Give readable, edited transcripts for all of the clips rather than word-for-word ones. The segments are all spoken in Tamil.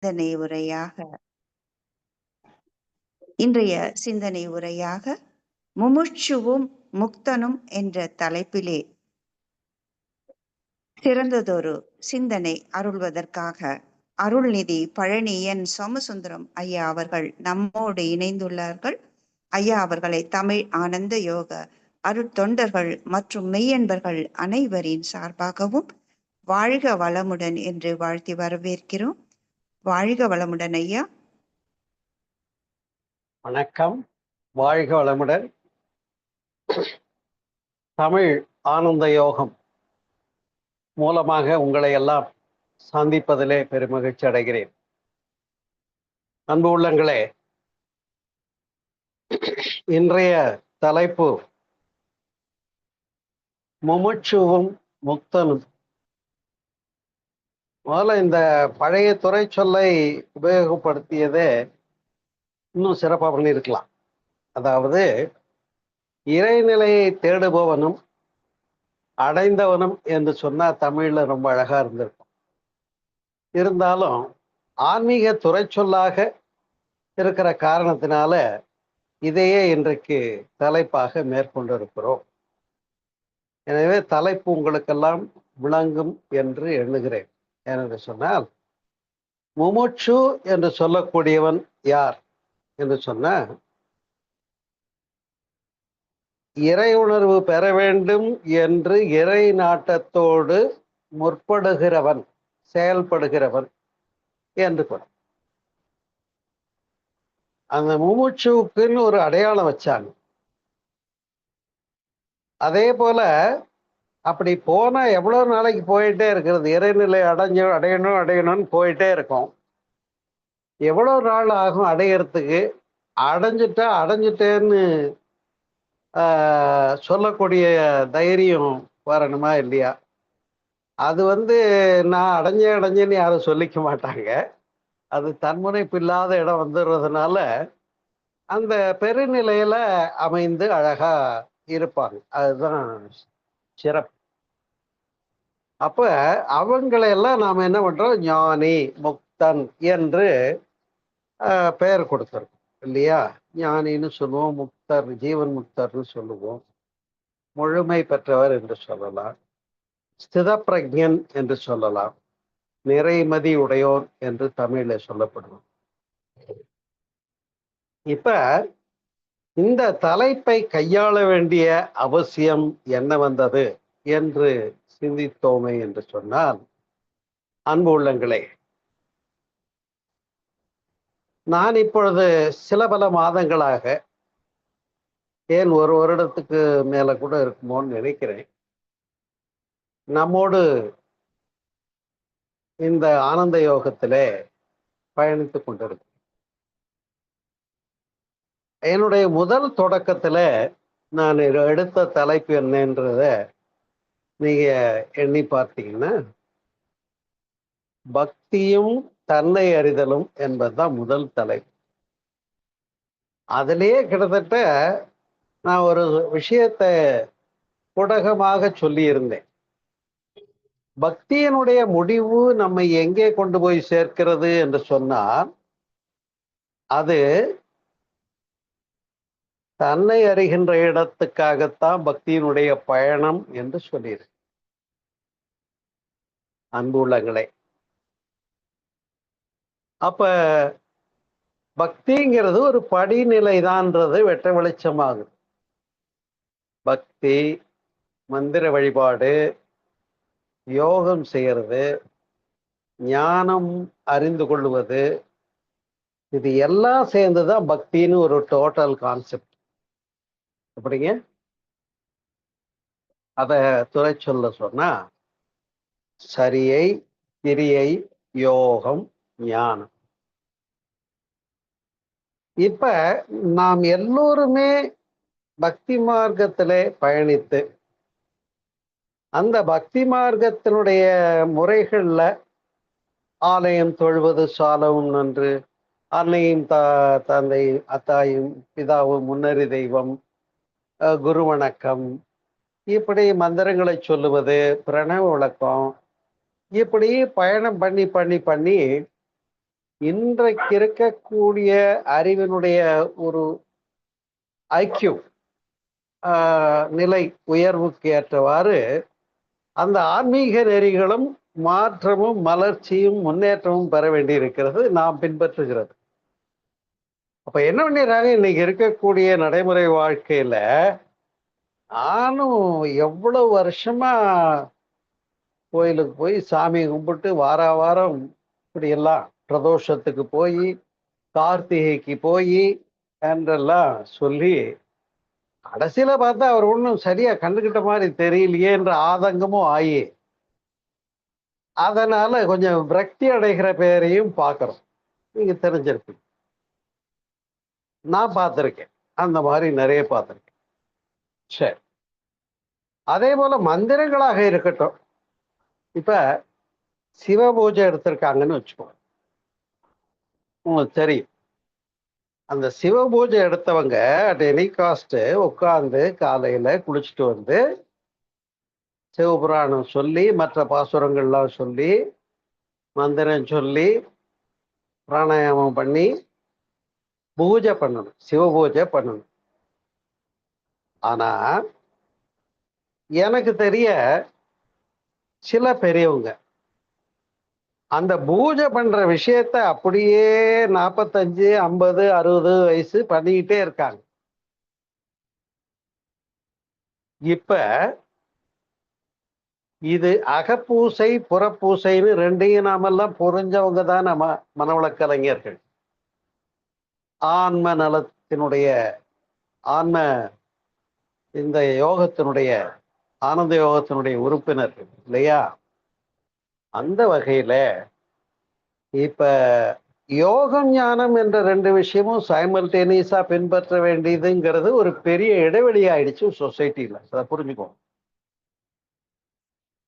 சிந்தனை உரையாக இன்றைய சிந்தனை உரையாக முமுட்சுவும் முக்தனும் என்ற தலைப்பிலே சிறந்ததொரு சிந்தனை அருள்வதற்காக அருள்நிதி பழனி என் சோமசுந்தரம் ஐயா அவர்கள் நம்மோடு இணைந்துள்ளார்கள். ஐயா அவர்களை தமிழ் ஆனந்த யோக அருட்தொண்டர்கள் மற்றும் மெய்யன்பர்கள் அனைவரின் சார்பாகவும் வாழ்க வளமுடன் என்று வாழ்த்தி வரவேற்கிறோம். வாழ்க வளமுடன் ஐயா. வணக்கம். வாழ்க வளமுடன். தமிழ் ஆனந்த யோகம் மூலமாக உங்களை எல்லாம் சந்திப்பதிலே பெருமகிழ்ச்சி அடைகிறேன். அன்பு உள்ளங்களே, இன்றைய தலைப்பு முமுட்சுவும் முக்தனும். முதல்ல இந்த பழைய துறை சொல்லை உபயோகப்படுத்தியதே இன்னும் சிறப்பாக பண்ணியிருக்கலாம். அதாவது இறைநிலையை தேடுபவனும் அடைந்தவனும் என்று சொன்னா தமிழ்ல ரொம்ப அழகா இருந்திருக்கும். இருந்தாலும் ஆன்மீக துறை சொல்லாக இருக்கிற காரணத்தினால இதையே இன்றைக்கு தலைப்பாக மேற்கொண்டிருக்கிறோம். எனவே தலைப்பு உங்களுக்கெல்லாம் விளங்கும் என்று எண்ணுகிறேன். ஏனென்று சொன்னால், முமுட்சு என்று சொல்லக்கூடியவன் யார் என்று சொன்ன, இறை உணர்வு பெற வேண்டும் என்று இறை நாட்டத்தோடு முற்படுகிறவன், செயல்படுகிறவன் என்று கூட. அந்த முமுட்சுவுக்குன்னு ஒரு அடையாளம் வச்சாங்க. அதே போல அப்படி போனா எவ்வளவு நாளைக்கு போயிட்டே இருக்கிறது? இறைநிலை அடையணும்னு போயிட்டே இருக்கும். எவ்வளவு நாள் ஆகும் அடையறதுக்கு? அடைஞ்சிட்டேன்னு சொல்லக்கூடிய தைரியம் வரணுமா இல்லையா? அது நான் அடைஞ்சேன்னு யாரும் சொல்லிக்க மாட்டாங்க. அது தன்முனைப்பு இல்லாத இடம் வந்துடுறதுனால அந்த பெருநிலையில அமைந்து அழகா இருப்பாங்க. அதுதான் சிறப்பு. அப்ப அவங்களையெல்லாம் நாம என்ன பண்றோம்? ஞானி, முக்தன் என்று பெயர் கொடுத்துருக்கோம் இல்லையா? ஞானின்னு சொல்லுவோம், முக்தர், ஜீவன் முக்தர்னு சொல்லுவோம், முழுமை பெற்றவர் என்று சொல்லலாம், ஸ்தித பிரஜன் என்று சொல்லலாம், நிறைமதி உடையோர் என்று தமிழ்ல சொல்லப்படுவோம். இப்ப இந்த தலைப்பை கையாள வேண்டிய அவசியம் என்ன வந்தது என்று சிந்தித்தோமே என்று சொன்னால், அன்பு உள்ளங்களே, நான் இப்பொழுது சில பல மாதங்களாக, ஏன் ஒரு வருடத்துக்கு மேல கூட இருக்குமோன்னு நினைக்கிறேன், நம்மோடு இந்த ஆனந்த யோகத்திலே பயணித்துக் கொண்டிருக்கிறேன். என்னுடைய முதல் தொடக்கத்துல நான் எடுத்த தலைப்பு என்னன்றத நீங்க எண்ணி பார்த்தீங்கன்னா, பக்தியும் தன்னை அறிதலும் என்பதுதான் முதல் தலைப்பு. அதிலேயே கிட்டத்தட்ட நான் ஒரு விஷயத்தை குடகமாக சொல்லி இருந்தேன். பக்தியினுடைய முடிவு நம்மை எங்கே கொண்டு போய் சேர்க்கிறது என்று சொன்னால், அது தன்னை அறிகின்ற இடத்துக்காகத்தான் பக்தியினுடைய பயணம் என்று சொல்லியிருக்கு. அன்பு உள்ளங்களே, அப்ப பக்திங்கிறது ஒரு படிநிலை தான்ன்றது வெட்ட வெளிச்சமாகுது. பக்தி, மந்திர வழிபாடு, யோகம் செய்யறது, ஞானம் அறிந்து கொள்வது, இது எல்லாம் சேர்ந்துதான் பக்தின்னு ஒரு டோட்டல் கான்செப்ட். அப்படிங்க அத துறை சொல்ல சொன்னா, சரியை, கிரியை, யோகம், ஞானம். இப்ப நாம் எல்லோருமே பக்தி மார்க்கத்திலே பயணித்து அந்த பக்தி மார்க்கத்தினுடைய முறைகள்ல ஆலயம் தொழுவது சாலவும் நன்று, அன்னையும் தந்தை அத்தாயும் பிதாவும் முன்னறி தெய்வம், குரு வணக்கம், இப்படி மந்திரங்களை சொல்லுவது, பிரணவ விளக்கம், இப்படி பயணம் பண்ணி பண்ணி பண்ணி இன்றைக்கு இருக்கக்கூடிய அறிவினுடைய ஒரு ஐக்கியம் நிலை உயர்வுக்கு ஏற்றவாறு அந்த ஆன்மீக நெறிகளும் மாற்றமும் மலர்ச்சியும் முன்னேற்றமும் பெற வேண்டி இருக்கிறது, நாம் பின்பற்றுகிறது. அப்ப என்ன பண்ணிடுறாங்க, இன்னைக்கு இருக்கக்கூடிய நடைமுறை வாழ்க்கையில நானும் எவ்வளவு வருஷமா கோயிலுக்கு போய் சாமி கும்பிட்டு வாரம் இப்படி எல்லாம் பிரதோஷத்துக்கு போய் கார்த்திகைக்கு போய் என்றெல்லாம் சொல்லி கடைசியில பார்த்தா அவர் ஒன்றும் சரியா கண்டுகிட்ட மாதிரி தெரியலையே என்ற ஆதங்கமும் ஆயி அதனால கொஞ்சம் விரக்தி அடைகிற பேரையும் பார்க்கிறோம். நீங்க தெரிஞ்சிருப்பீங்க, நான் பார்த்திருக்கேன், அந்த மாதிரி நிறைய பார்த்திருக்கேன். சரி, அதே போல மந்திரங்களாக இருக்கட்டும். இப்ப சிவ பூஜை எடுத்திருக்காங்கன்னு வச்சுக்கோங்க, உங்களுக்கு தெரியும். அந்த சிவ பூஜை எடுத்தவங்க அட் எனி காஸ்ட் உட்கார்ந்து காலையில குளிச்சுட்டு வந்து சிவபுராணம் சொல்லி மற்ற பாசுரங்கள்லாம் சொல்லி மந்திரம் சொல்லி பிராணாயாமம் பண்ணி பூஜை பண்ணணும், சிவ பூஜை பண்ணணும். ஆனா எனக்கு தெரிய சில பெரியவங்க அந்த பூஜை பண்ற விஷயத்த அப்படியே 45, 50, 60 வயசு பண்ணிக்கிட்டே இருக்காங்க. இப்ப இது அகப்பூசை புறப்பூசைன்னு ரெண்டையும் நாமெல்லாம் புரிஞ்சவங்க தான் நம்ம மனவள கலைஞர்கள். ஆன்ம நலத்தினுடைய ஆன்ம இந்த யோகத்தினுடைய ஆனந்த யோகத்தினுடைய உறுப்பினர்கள் இல்லையா? அந்த வகையில இப்ப யோகம் ஞானம் என்ற ரெண்டு விஷயமும் சைமல்டேனியஸா பின்பற்ற வேண்டியதுங்கிறது ஒரு பெரிய இடைவெளி ஆயிடுச்சு சொசைட்டில. அதை புரிஞ்சுக்கோங்க.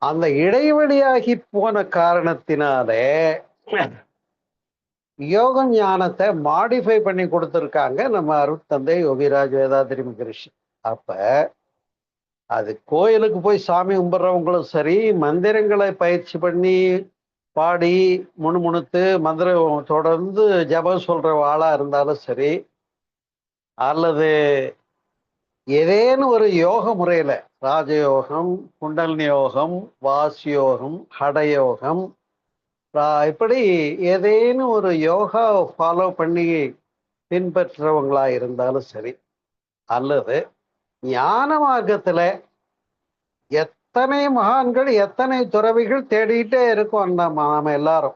அந்த இடைவெளியாகி போன காரணத்தினாலே யோக ஞானத்தை மாடிஃபை பண்ணி கொடுத்துருக்காங்க நம்ம அருட்தந்தை யோகிராஜ் வேதாத்ரி மகரிஷி. அப்ப அது கோயிலுக்கு போய் சாமி கும்பிட்றவங்களும் சரி, மந்திரங்களை பயிற்சி பண்ணி பாடி முணுமுணுத்து மந்திரம் தொடர்ந்து ஜபம் சொல்ற ஆளா இருந்தாலும் சரி, அல்லது ஏதேனும் ஒரு யோக முறையில ராஜயோகம், குண்டலினி யோகம், வாசி யோகம், ஹடயோகம், இப்படி ஏதேனும் ஒரு யோகா ஃபாலோ பண்ணி பின்பற்றவங்களா இருந்தாலும் சரி, அல்லது ஞான மார்க்கத்துல எத்தனை மகான்கள் எத்தனை துறவிகள் தேடிட்டே இருக்கோம் நாம எல்லாரும்.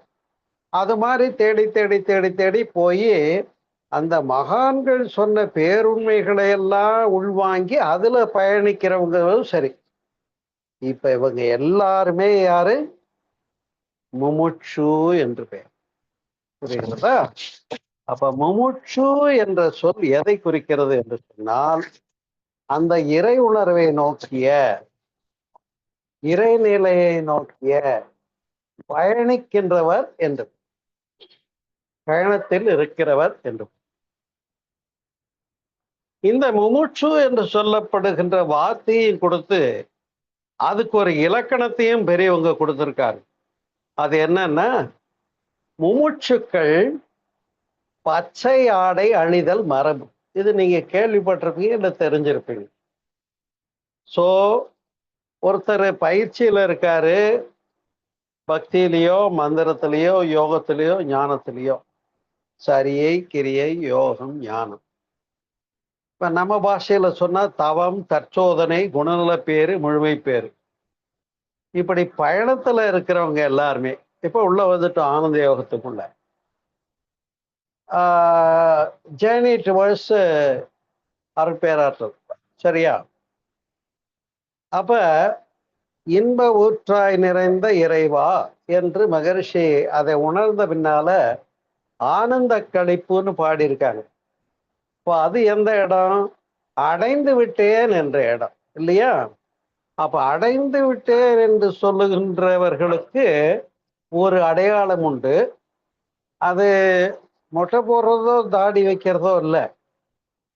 அது மாதிரி தேடி தேடி தேடி தேடி போய் அந்த மகான்கள் சொன்ன பேருண்மைகளை எல்லாம் உள்வாங்கி அதுல பயணிக்கிறவங்களும் சரி. இப்ப இவங்க எல்லாருமே யாரு? முமுட்சு என்று பெயர். புரியுங்களா? அப்ப முமுட்சு என்ற சொல் எதை குறிக்கிறது என்று சொன்னால், அந்த இறை உணர்வை நோக்கிய, இறைநிலையை நோக்கிய பயணிக்கின்றவர் என்று, பயணத்தில் இருக்கிறவர் என்று. இந்த முமுட்சு என்று சொல்லப்படுகின்ற வார்த்தையும் கொடுத்து அதுக்கு ஒரு இலக்கணத்தையும் பெரியவங்க கொடுத்திருக்காரு. அது என்னன்னா, முமுட்சுக்கள் பச்சை ஆடை அணிதல் மரபு. இது நீங்க கேள்விப்பட்டிருப்பீங்க, இல்லை தெரிஞ்சிருப்பீங்க. சோ ஒருத்தர் பயிற்சியில இருக்காரு, பக்தியிலையோ மந்திரத்திலேயோ யோகத்திலேயோ ஞானத்திலேயோ, சரியை கிரியை யோகம் ஞானம். இப்ப நம்ம பாஷையில சொன்னா தவம், தற்சோதனை, குணநல பேரு, முழுமை பேரு. இப்படி பயணத்துல இருக்கிறவங்க எல்லாருமே இப்ப உள்ள வந்துட்டோம் ஆனந்த யோகத்துக்குள்ள. Journey towards அருட்பேராற்றல். சரியா? அப்ப இன்ப ஊற்றாய் நிறைந்த இறைவா என்று மகரிஷி அதை உணர்ந்த பின்னால ஆனந்த களிப்புன்னு பாடியிருக்காங்க. இப்போ அது எந்த இடம்? அடைந்து விட்டேன் என்ற இடம் இல்லையா? அப்ப அடைந்து விட்டேன் என்று சொல்லுகின்றவர்களுக்கு ஒரு அடையாளம் உண்டு. அது மொட்டை போடுறதோ தாடி வைக்கிறதோ இல்லை,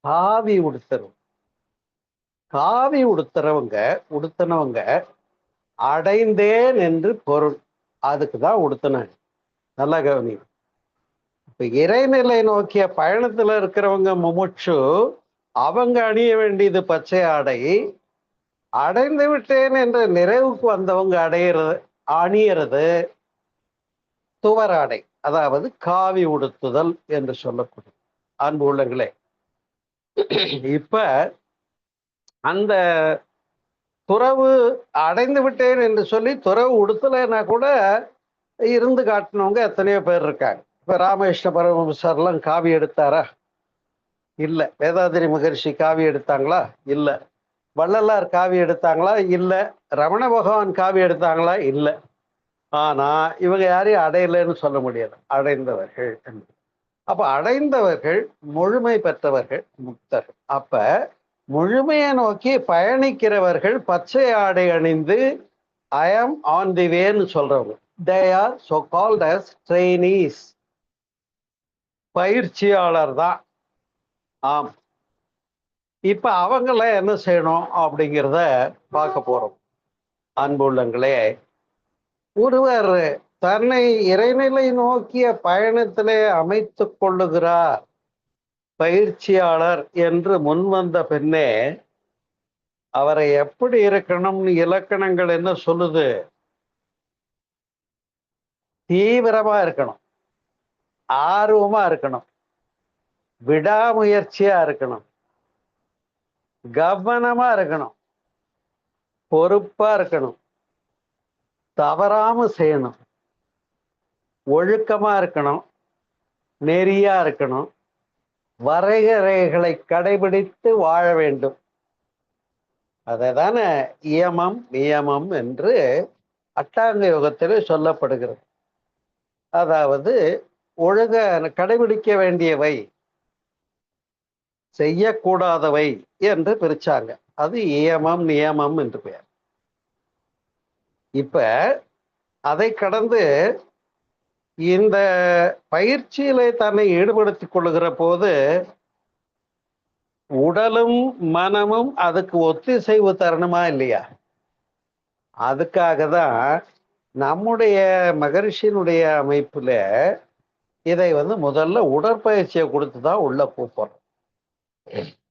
காவி உடுத்துறது. காவி உடுத்தினவங்க அடைந்தேன் என்று பொருள். அதுக்கு தான் உடுத்தினாங்க. நல்லா கவனி. இறைநிலை நோக்கிய பயணத்துல இருக்கிறவங்க முமுட்சு, அவங்க அணிய வேண்டியது பச்சை ஆடை. அடைந்து விட்டேன் என்ற நிறைவுக்கு வந்தவங்க அணியறது துவராடை, அதாவது காவி உடுத்துதல் என்று சொல்லக்கூடிய. அன்பு உள்ளங்களே, இப்ப அந்த துறவு அடைந்து விட்டேன் என்று சொல்லி துறவு உடுத்தலைன்னா கூட இருந்து காட்டினவங்க எத்தனையோ பேர் இருக்காங்க. இப்ப ராமகிருஷ்ண பரமஹம்சர்லாம் காவி எடுத்தாரா? இல்ல. வேதாதிரி மகரிஷி காவி எடுத்தாங்களா? இல்ல. வள்ளலார் காவி எடுத்தாங்களா? இல்ல. ரமண பகவான் காவி எடுத்தாங்களா? இல்ல. ஆனா இவங்க யாரையும் அடையலைன்னு சொல்ல முடியாது, அடைந்தவர்கள். அப்ப அடைந்தவர்கள் முழுமை பெற்றவர்கள், முக்தர்கள். அப்ப முழுமையை நோக்கி பயணிக்கிறவர்கள் பச்சை ஆடை அணிந்து ஐ ஆம் ஆன் தி வேன்னு சொல்றவங்க. They are so called as trainees. பயிற்சியாளர் தான். ஆம். இப்ப அவங்கள என்ன செய்யணும் அப்படிங்கிறத பார்க்க போறோம். அன்புள்ளங்களே, ஒருவர் தன்னை இறைநிலை நோக்கிய பயணத்திலே அமைத்துக் கொள்ளுகிறார் பயிற்சியாளர் என்று முன்வந்த பின்னே அவரை எப்படி இருக்கணும்னு இலக்கணங்கள் என்ன சொல்லுது? தீவிரமா இருக்கணும், ஆர்வமா இருக்கணும், விடாமுயற்சியா இருக்கணும், கவனமா இருக்கணும், பொறுப்பா இருக்கணும், தவறாம செய்யணும், ஒழுக்கமா இருக்கணும், நெறியா இருக்கணும், வரையறைகளை கடைபிடித்து வாழ வேண்டும். அதைதான இயமம் நியமம் என்று அட்டாங்க யோகத்திலே சொல்லப்படுகிறது. அதாவது ஒழுங்க கடைபிடிக்க வேண்டியவை, செய்யக்கூடாதவை என்று பிரிச்சாங்க. அது இயமம் நியமம் என்று பெயர். இப்ப அதை கடந்து இந்த பயிற்சியிலே தன்னை ஈடுபடுத்திக் கொள்ளுகிற போது உடலும் மனமும் அதுக்கு ஒத்திசைவு தரணுமா இல்லையா? அதுக்காக தான் நம்முடைய மகரிஷியினுடைய அமைப்புல இதை முதல்ல உடற்பயிற்சியை கொடுத்து தான் உள்ள கூப்பிடுறோம்.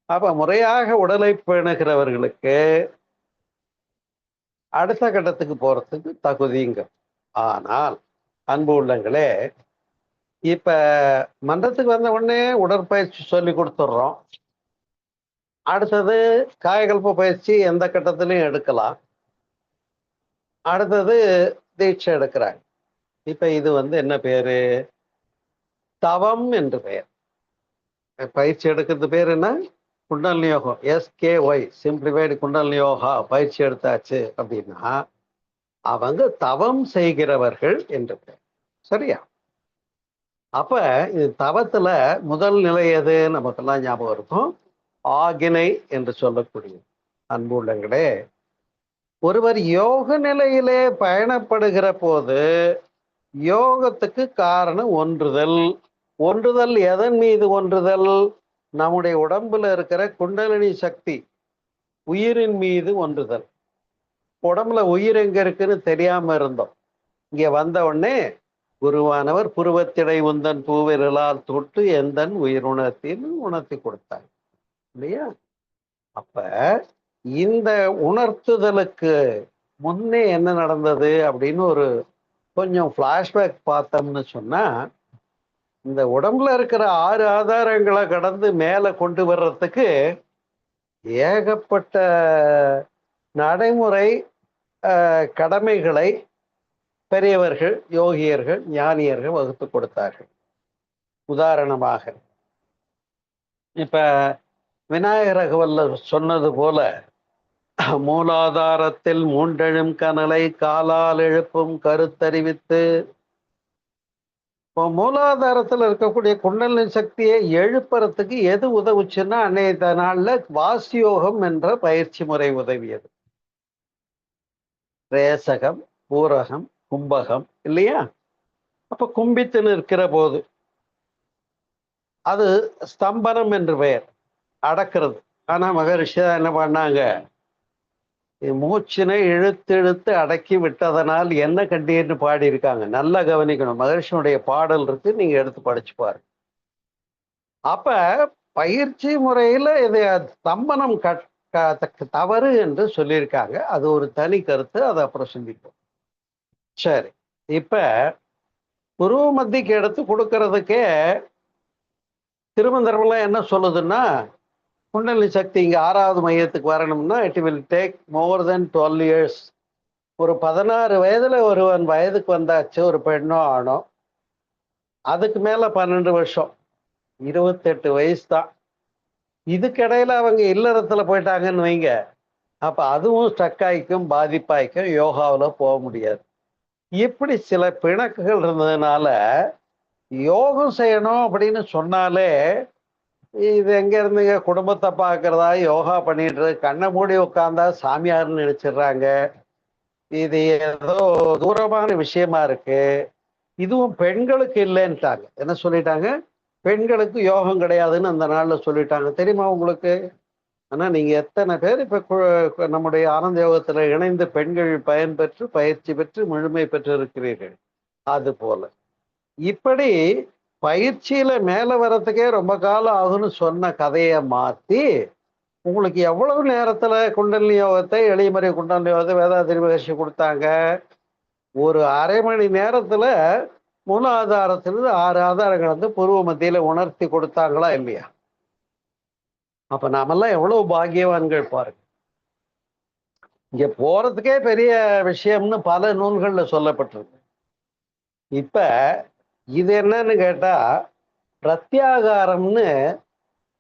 அப்ப முறையாக உடலை பேணுகிறவர்களுக்கு அடுத்த கட்டத்துக்கு போறதுக்கு தகுதிங்க. ஆனால் அன்பு உள்ளங்களே, இப்ப மன்றத்துக்கு வந்த உடனே உடற்பயிற்சி சொல்லி கொடுத்துட்றோம். அடுத்தது காயகல்ப பயிற்சி எந்த கட்டத்திலையும் எடுக்கலாம். அடுத்தது தீட்சை எடுக்கிறாங்க. இப்ப இது என்ன பேரு? தவம் என்று பெயர். பயிற்சி எடுக்கிறது பேர் என்ன? குண்டலினி யோகம். SKY, சிம்பிளிஃபைடு குண்டலினி யோகா பயிற்சி எடுத்தாச்சு அப்படின்னா அவங்க தவம் செய்கிறவர்கள் என்று பெயர். சரியா? அப்ப இது தவத்துல முதல் நிலை எது நமக்கெல்லாம் ஞாபகம் இருக்கும்? ஆகினை என்று சொல்லக்கூடிய. அன்பு உள்ளங்களே, ஒருவர் யோக நிலையிலே பயணப்படுகிற போது யோகத்துக்கு காரணம் ஒன்றுதல். ஒன்றுதல் எதன் மீது ஒன்றுதல்? நம்முடைய உடம்புல இருக்கிற குண்டலினி சக்தி, உயிரின் மீது ஒன்றுதல். உடம்புல உயிர் எங்க இருக்குன்னு தெரியாம இருந்தோம். இங்க வந்த உடனே குருவானவர் புருவத்திடை உந்தன் பூவிரலால் தொட்டு எந்தன் உயிர் உணர்த்தி கொடுத்தாங்க இல்லையா? அப்ப இந்த உணர்த்துதலுக்கு முன்னே என்ன நடந்தது அப்படின்னு ஒரு கொஞ்சம் பிளாஷ்பேக் பார்த்தோம்னு சொன்னா, இந்த உடம்புல இருக்கிற 6 ஆதாரங்களை கடந்து மேல கொண்டு வர்றதுக்கு ஏகப்பட்ட நடைமுறை கடமைகளை பெரியவர்கள், யோகியர்கள், ஞானியர்கள் வகுத்து கொடுத்தார்கள். உதாரணமாக இப்ப விநாயகர் ரகுவல்ல சொன்னது போல, மூலாதாரத்தில் மூண்டெழும் கனலை காலால் எழுப்பும் கருத்தறிவித்து. இப்போ மூலாதாரத்தில் இருக்கக்கூடிய குண்டலினி சக்தியை எழுப்புறதுக்கு எது உதவுச்சுன்னா, அன்னைய நாள்ல வாசியோகம் என்ற பயிற்சி முறை உதவியது. ரேசகம், பூரகம், கும்பகம் இல்லையா? அப்ப கும்பித்து நிற்கிற போது அது ஸ்தம்பனம் என்று பெயர், அடக்கிறது. ஆனா மகரிஷி என்ன பண்ணாங்க? மூச்சினை இழுத்து இழுத்து அடக்கி விட்டதனால் என்ன கண்டீர்னு பாடி இருக்காங்க. நல்லா கவனிக்கணும். மகரிஷியுடைய பாடல் இருக்கு, நீங்க எடுத்து படிச்சு பாருங்க. அப்ப பயிற்சி முறையில இது ஸ்தம்பனம் தவறு என்று சொல்லியிருக்காங்க. அது ஒரு தனி கருத்து, அதை அப்புறம் சிந்திப்போம். சரி, இப்ப புருவ மத்திக்கு எடுத்து கொடுக்கறதுக்கே திருமந்திரம்லாம் என்ன சொல்லுதுன்னா, குண்டலினி சக்தி இங்க 6வது மையத்துக்கு வரணும்னா it will take more then 12 years. ஒரு 16 வயதுல ஒருவன் வயதுக்கு வந்தாச்சு, ஒரு பெண்ணோ ஆணோ. அதுக்கு மேல 12 வருஷம், 28 வயசு தான். இதுக்கிடையில அவங்க இல்லறத்துல போயிட்டாங்கன்னு வைங்க, அப்ப அதுவும் ஸ்ட்ரக் ஆயிக்கும், பாதிப்பாய்க்கும், யோகாவுல போக முடியாது. இப்படி சில பிணக்குகள் இருந்ததுனால யோகம் செய்யணும் அப்படின்னு சொன்னாலே இது எங்க இருந்துங்க குடும்பத்தை பார்க்கறதா, யோகா பண்ணிட்டு கண்ணை மூடி உட்கார்ந்தா சாமியார்னு நினைச்சிடுறாங்க. இது ஏதோ தூரமான விஷயமா இருக்கு. இதுவும் பெண்களுக்கு இல்லைன்ட்டாங்க. என்ன சொல்லிட்டாங்க? பெண்களுக்கு யோகம் கிடையாதுன்னு அந்த நாள்ல சொல்லிட்டாங்க. தெரியுமா உங்களுக்கு? ஆனா நீங்க எத்தனை பேர் இப்ப நம்முடைய ஆனந்த யோகத்துல இணைந்து பெண்கள் பயன்பெற்று பயிற்சி பெற்று முழுமை பெற்று இருக்கிறீர்கள். அது போல இப்படி பயிற்சியில மேல வர்றதுக்கே ரொம்ப காலம் ஆகும்னு சொன்ன கதையை மாத்தி உங்களுக்கு எவ்வளவு நேரத்துல குண்டலினி யோகத்தை, எளிமறை குண்டலினி யோகத்தை வேதாத்திரி மகர்ஷி கொடுத்தாங்க? ஒரு அரை மணி நேரத்துல மூல ஆதாரத்திலிருந்து 6 ஆதாரங்கள் வந்து பூர்வ மத்தியில உணர்த்தி கொடுத்தாங்களா இல்லையா? அப்ப நாமெல்லாம் எவ்வளவு பாக்கியவான்கள் பாருங்க. இங்க போறதுக்கே பெரிய விஷயம்னு பல நூல்கள்ல சொல்லப்பட்டிருக்கு. இப்ப இது என்னன்னு கேட்டா, பிரத்யாகாரம்னு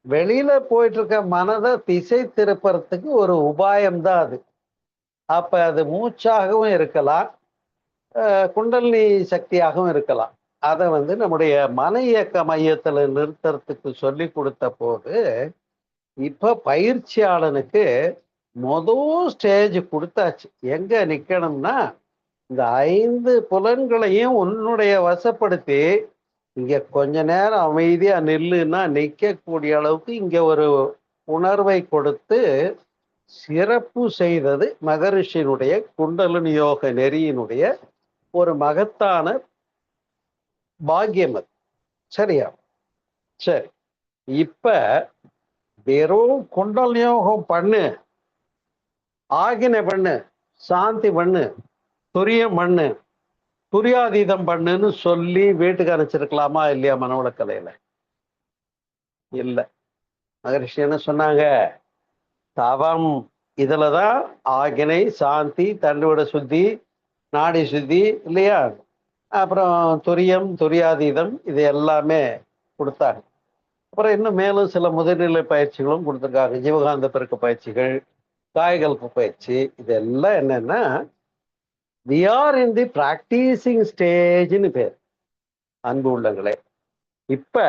வெளியில போயிட்டு இருக்க மனதை திசை திருப்பறதுக்கு ஒரு உபாயம்தான் அது. அப்ப அது மூச்சாகவும் இருக்கலாம், குண்டலினி சக்தியாகவும் இருக்கலாம். அதை வந்து நம்முடைய மன இயக்க மையத்துல நிறுத்துறதுக்கு சொல்லி கொடுத்த போது, இப்ப பயிற்சியாளனுக்கு மொதல் ஸ்டேஜ் கொடுத்தாச்சு. எங்க நிக்கணும்னா, இந்த 5 புலன்களையும் உன்னுடைய வசப்படுத்தி இங்க கொஞ்ச நேரம் அமைதியா நில்லுன்னா நிக்கக்கூடிய அளவுக்கு இங்க ஒரு உணர்வை கொடுத்து சிறப்பு செய்தது மகரிஷியினுடைய குண்டலினி யோக நெறியினுடைய ஒரு மகத்தான பாக்கியம் அது. சரியா? சரி, இப்ப வெறும் குண்டலினி யோகம் பண்ணு, ஆகினை பண்ணு, சாந்தி பண்ணு, துரியம் பண்ணு, துரியாதீதம் பண்ணுன்னு சொல்லி வீட்டுக்கு அனுப்பிச்சிருக்கலாமா இல்லையா? மனவளக்கலையில இல்ல. மகரிஷி என்ன சொன்னாங்க? தவம் இதுலதான் ஆகினை, சாந்தி, தண்டுவட சுத்தி, நாடி சுத்தி இல்லையா, அப்புறம் துரியம், துரியாதீதம், இது எல்லாமே கொடுத்தாங்க. அப்புறம் இன்னும் மேலும் சில முதுநிலை பயிற்சிகளும் கொடுத்துருக்காங்க. ஜீவகாந்த பெருக்க பயிற்சிகள், காய்கல்ப பயிற்சி. இதெல்லாம் என்னன்னா we are in the practicing stage-ன்னு பேர். அன்பு உள்ளங்களே, இப்ப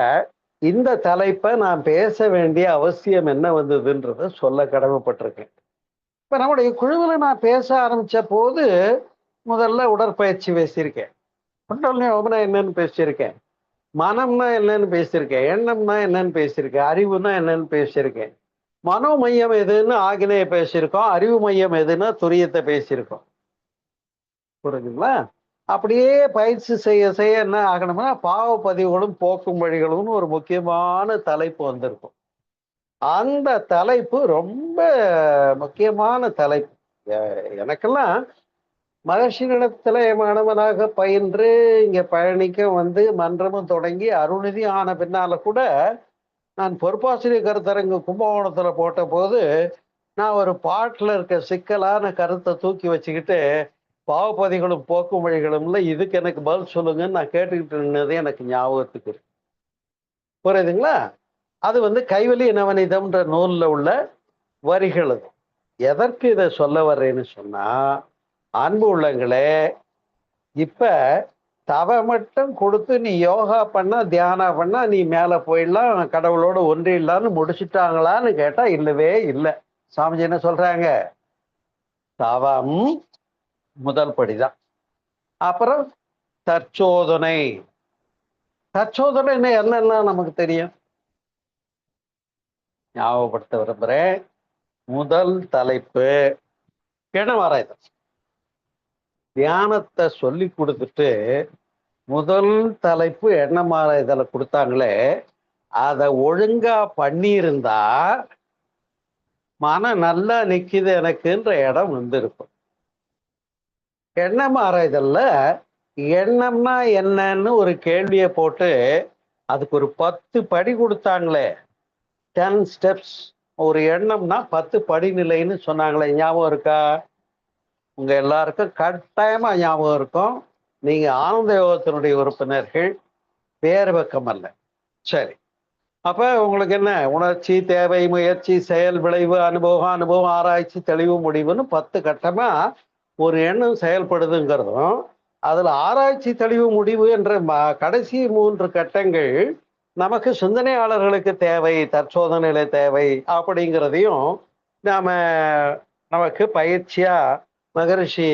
இந்த தலைப்பை நான் பேச வேண்டிய அவசியம் என்ன வந்ததுன்றத சொல்ல கடமைப்பட்டிருக்கேன். இப்ப நம்முடைய குழுவில் நான் பேச ஆரம்பிச்ச போது முதல்ல உடற்பயிற்சி பேசியிருக்கேன், குண்டலினி யோகம்னா என்னன்னு பேசியிருக்கேன், மனம்னா என்னன்னு பேசியிருக்கேன், எண்ணம்னா என்னன்னு பேசியிருக்கேன், அறிவுனா என்னன்னு பேசியிருக்கேன், மனோ மையம் எதுன்னு ஆகினையை பேசியிருக்கோம், அறிவு மையம் எதுன்னா துரியத்தை பேசியிருக்கோம். புரியுதுங்களா? அப்படியே பயிற்சி செய்ய செய்ய என்ன ஆகணும்னா பாவ பதிவுகளும் போக்கும் வழிகளும் ஒரு முக்கியமான தலைப்பு வந்திருக்கும். அந்த தலைப்பு ரொம்ப முக்கியமான தலைப்பு. எனக்கெல்லாம் மகர்ஷியிடத்துல மாணவனாக பயின்று இங்க பழனிக்க வந்து மன்றமும் தொடங்கி அருள்நிதி ஆன பின்னால கூட நான் பொறுப்பாசிரியர் கருத்தரங்கு கும்பகோணத்துல போட்ட போது நான் ஒரு பாட்டுல இருக்க சிக்கலான கருத்தை தூக்கி வச்சுக்கிட்டு பாவப்பதிகளும் போக்கும் வழிகளும்ல இதுக்கு எனக்கு பதில் சொல்லுங்கன்னு நான் கேட்டுக்கிட்டு இருந்தது எனக்கு ஞாபகத்துக்கு இருக்கு. புரியுதுங்களா? அது வந்து கைவலி நவநீதம்ன்ற நூல்ல உள்ள வரிகள். அது எதற்கு இதை சொல்ல வர்றேன்னு சொன்னா, அன்பு உள்ளங்களே, இப்ப தவ மட்டும் கொடுத்து நீ யோகா பண்ணா தியானம் பண்ணா நீ மேல போயிடலாம், கடவுளோட ஒன்றிடலான்னு முடிச்சுட்டாங்களான்னு கேட்டா இல்லவே இல்லை. சாமிஜி என்ன சொல்றாங்க? தவம் முதல் படிதான். அப்புறம் தற்சோதனை. தற்சோதனை என்னன்னா நமக்கு தெரியும். ஞாபகப்படுத்த விரும்புறேன். முதல் தலைப்பு எண்ணம் ஆராய்தல். தியானத்தை சொல்லி கொடுத்துட்டு முதல் தலைப்பு எண்ணம் ஆராய்தலை கொடுத்தாங்களே, அதை ஒழுங்கா பண்ணியிருந்தா மனம் நல்லா நிக்குது எனக்குன்ற இடம் வந்திருக்கும். எண்ணம் ஆராய்தல்ல எண்ணம்னா என்னன்னு ஒரு கேள்வியை போட்டு அதுக்கு ஒரு 10 படி கொடுத்தாங்களே, 10 ஸ்டெப்ஸ். ஒரு எண்ணம்னா 10 படிநிலைன்னு சொன்னாங்களே, ஞாபகம் இருக்கா? உங்க எல்லாருக்கும் கட்டாயமா ஞாபகம் இருக்கும். நீங்க ஆனந்த யோகத்தினுடைய உறுப்பினர்கள், வேறு பக்கம் அல்ல. சரி, அப்ப உங்களுக்கு என்ன? உணர்ச்சி, தேவை, முயற்சி, செயல், விளைவு, அனுபவம், ஆராய்ச்சி, தெளிவு, முடிவுன்னு 10 கட்டமா ஒரு எண்ணம் செயல்படுதுங்கிறதும், அதுல ஆராய்ச்சி, தெளிவு, முடிவு என்ற கடைசி 3 கட்டங்கள் நமக்கு சிந்தனையாளர்களுக்கு தேவை, தற்சோதனையில தேவை அப்படிங்கிறதையும் நமக்கு பயிற்சியா மகரிஷி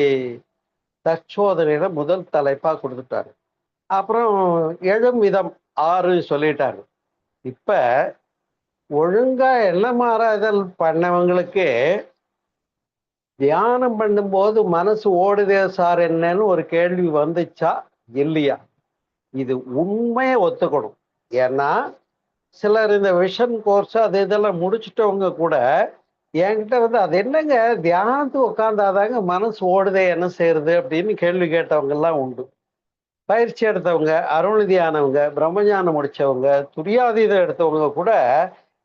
தற்சோதனையில முதல் தலைப்பா கொடுத்துட்டாரு. அப்புறம் எழும் விதம் 6 சொல்லிட்டாரு. இப்ப ஒழுங்கா எண்ணம் ஆராய்தல் பண்ணவங்களுக்கு தியானம் பண்ணும்போது மனசு ஓடுதே சார் என்னன்னு ஒரு கேள்வி வந்துச்சா இல்லையா? இது உண்மையை ஒத்துக்கணும். ஏன்னா சிலர் இந்த விஷன் கோர்ஸ் அது இதெல்லாம் முடிச்சுட்டவங்க கூட என்கிட்ட வந்து அது என்னங்க தியானத்துக்கு உட்காந்தாதாங்க மனசு ஓடுதே என்ன செய்யறது அப்படின்னு கேள்வி கேட்டவங்க எல்லாம் உண்டு. பயிற்சி எடுத்தவங்க, அருள்நிதி ஆனவங்க, பிரம்மஞானம் முடிச்சவங்க, துரியாதீதம் எடுத்தவங்க கூட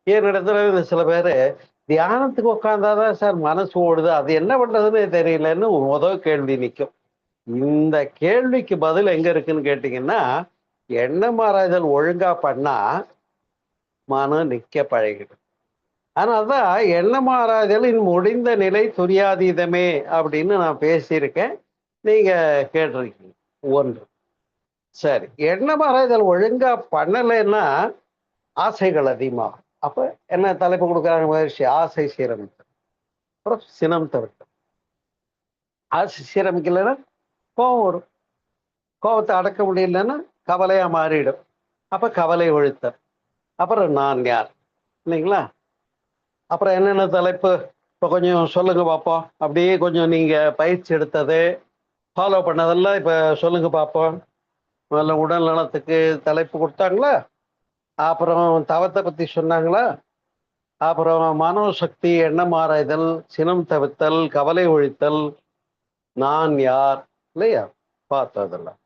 என்னிடத்துல சில பேர் தியானத்துக்கு உட்காந்தாதான் சார் மனசு ஓடுது, அது என்ன பண்றதுன்னு தெரியலன்னு முதல் கேள்வி நிற்கும். இந்த கேள்விக்கு பதில் எங்க இருக்குன்னு கேட்டீங்கன்னா, எண்ணம் ஆராய்தல் ஒழுங்கா பண்ணா மனம் நிக்க பழகிடும். அதனால்தான் எண்ணம் ஆராய்தலின் முடிந்த நிலை துரியாதீதமே அப்படின்னு நான் பேசியிருக்கேன், நீங்க கேட்டிருக்கீங்க. 1. சரி, எண்ணம் ஆராய்தல் ஒழுங்கா பண்ணலைன்னா ஆசைகள் அதிகமாகும். அப்ப என்ன தலைப்பு கொடுக்குறாங்க மகிழ்ச்சி? ஆசை சீரமைத்தல். அப்புறம் சினம் தவிர்த்தல். ஆசை சீரமைக்கலைன்னா கோபம் வரும். கோபத்தை அடக்க முடியலன்னா கவலையா மாறிடும். அப்ப கவலை ஒழித்தல். அப்புறம் நான் யார், இல்லைங்களா? அப்புறம் என்னென்ன தலைப்பு இப்போ கொஞ்சம் சொல்லுங்க பார்ப்போம். அப்படியே கொஞ்சம் நீங்க பயிற்சி எடுத்தது ஃபாலோ பண்ணதெல்லாம் இப்ப சொல்லுங்க பார்ப்போம். முதல்ல உடல் நலத்துக்கு தலைப்பு கொடுத்தாங்களா? அப்புறம் தவத்தை பத்தி சொன்னாங்களா? அப்புறம் மனோசக்தி, எண்ணம் ஆராய்தல், சினம் தவிர்த்தல், கவலை ஒழித்தல், நான் யார், இல்லையா? பார்த்ததெல்லாம்.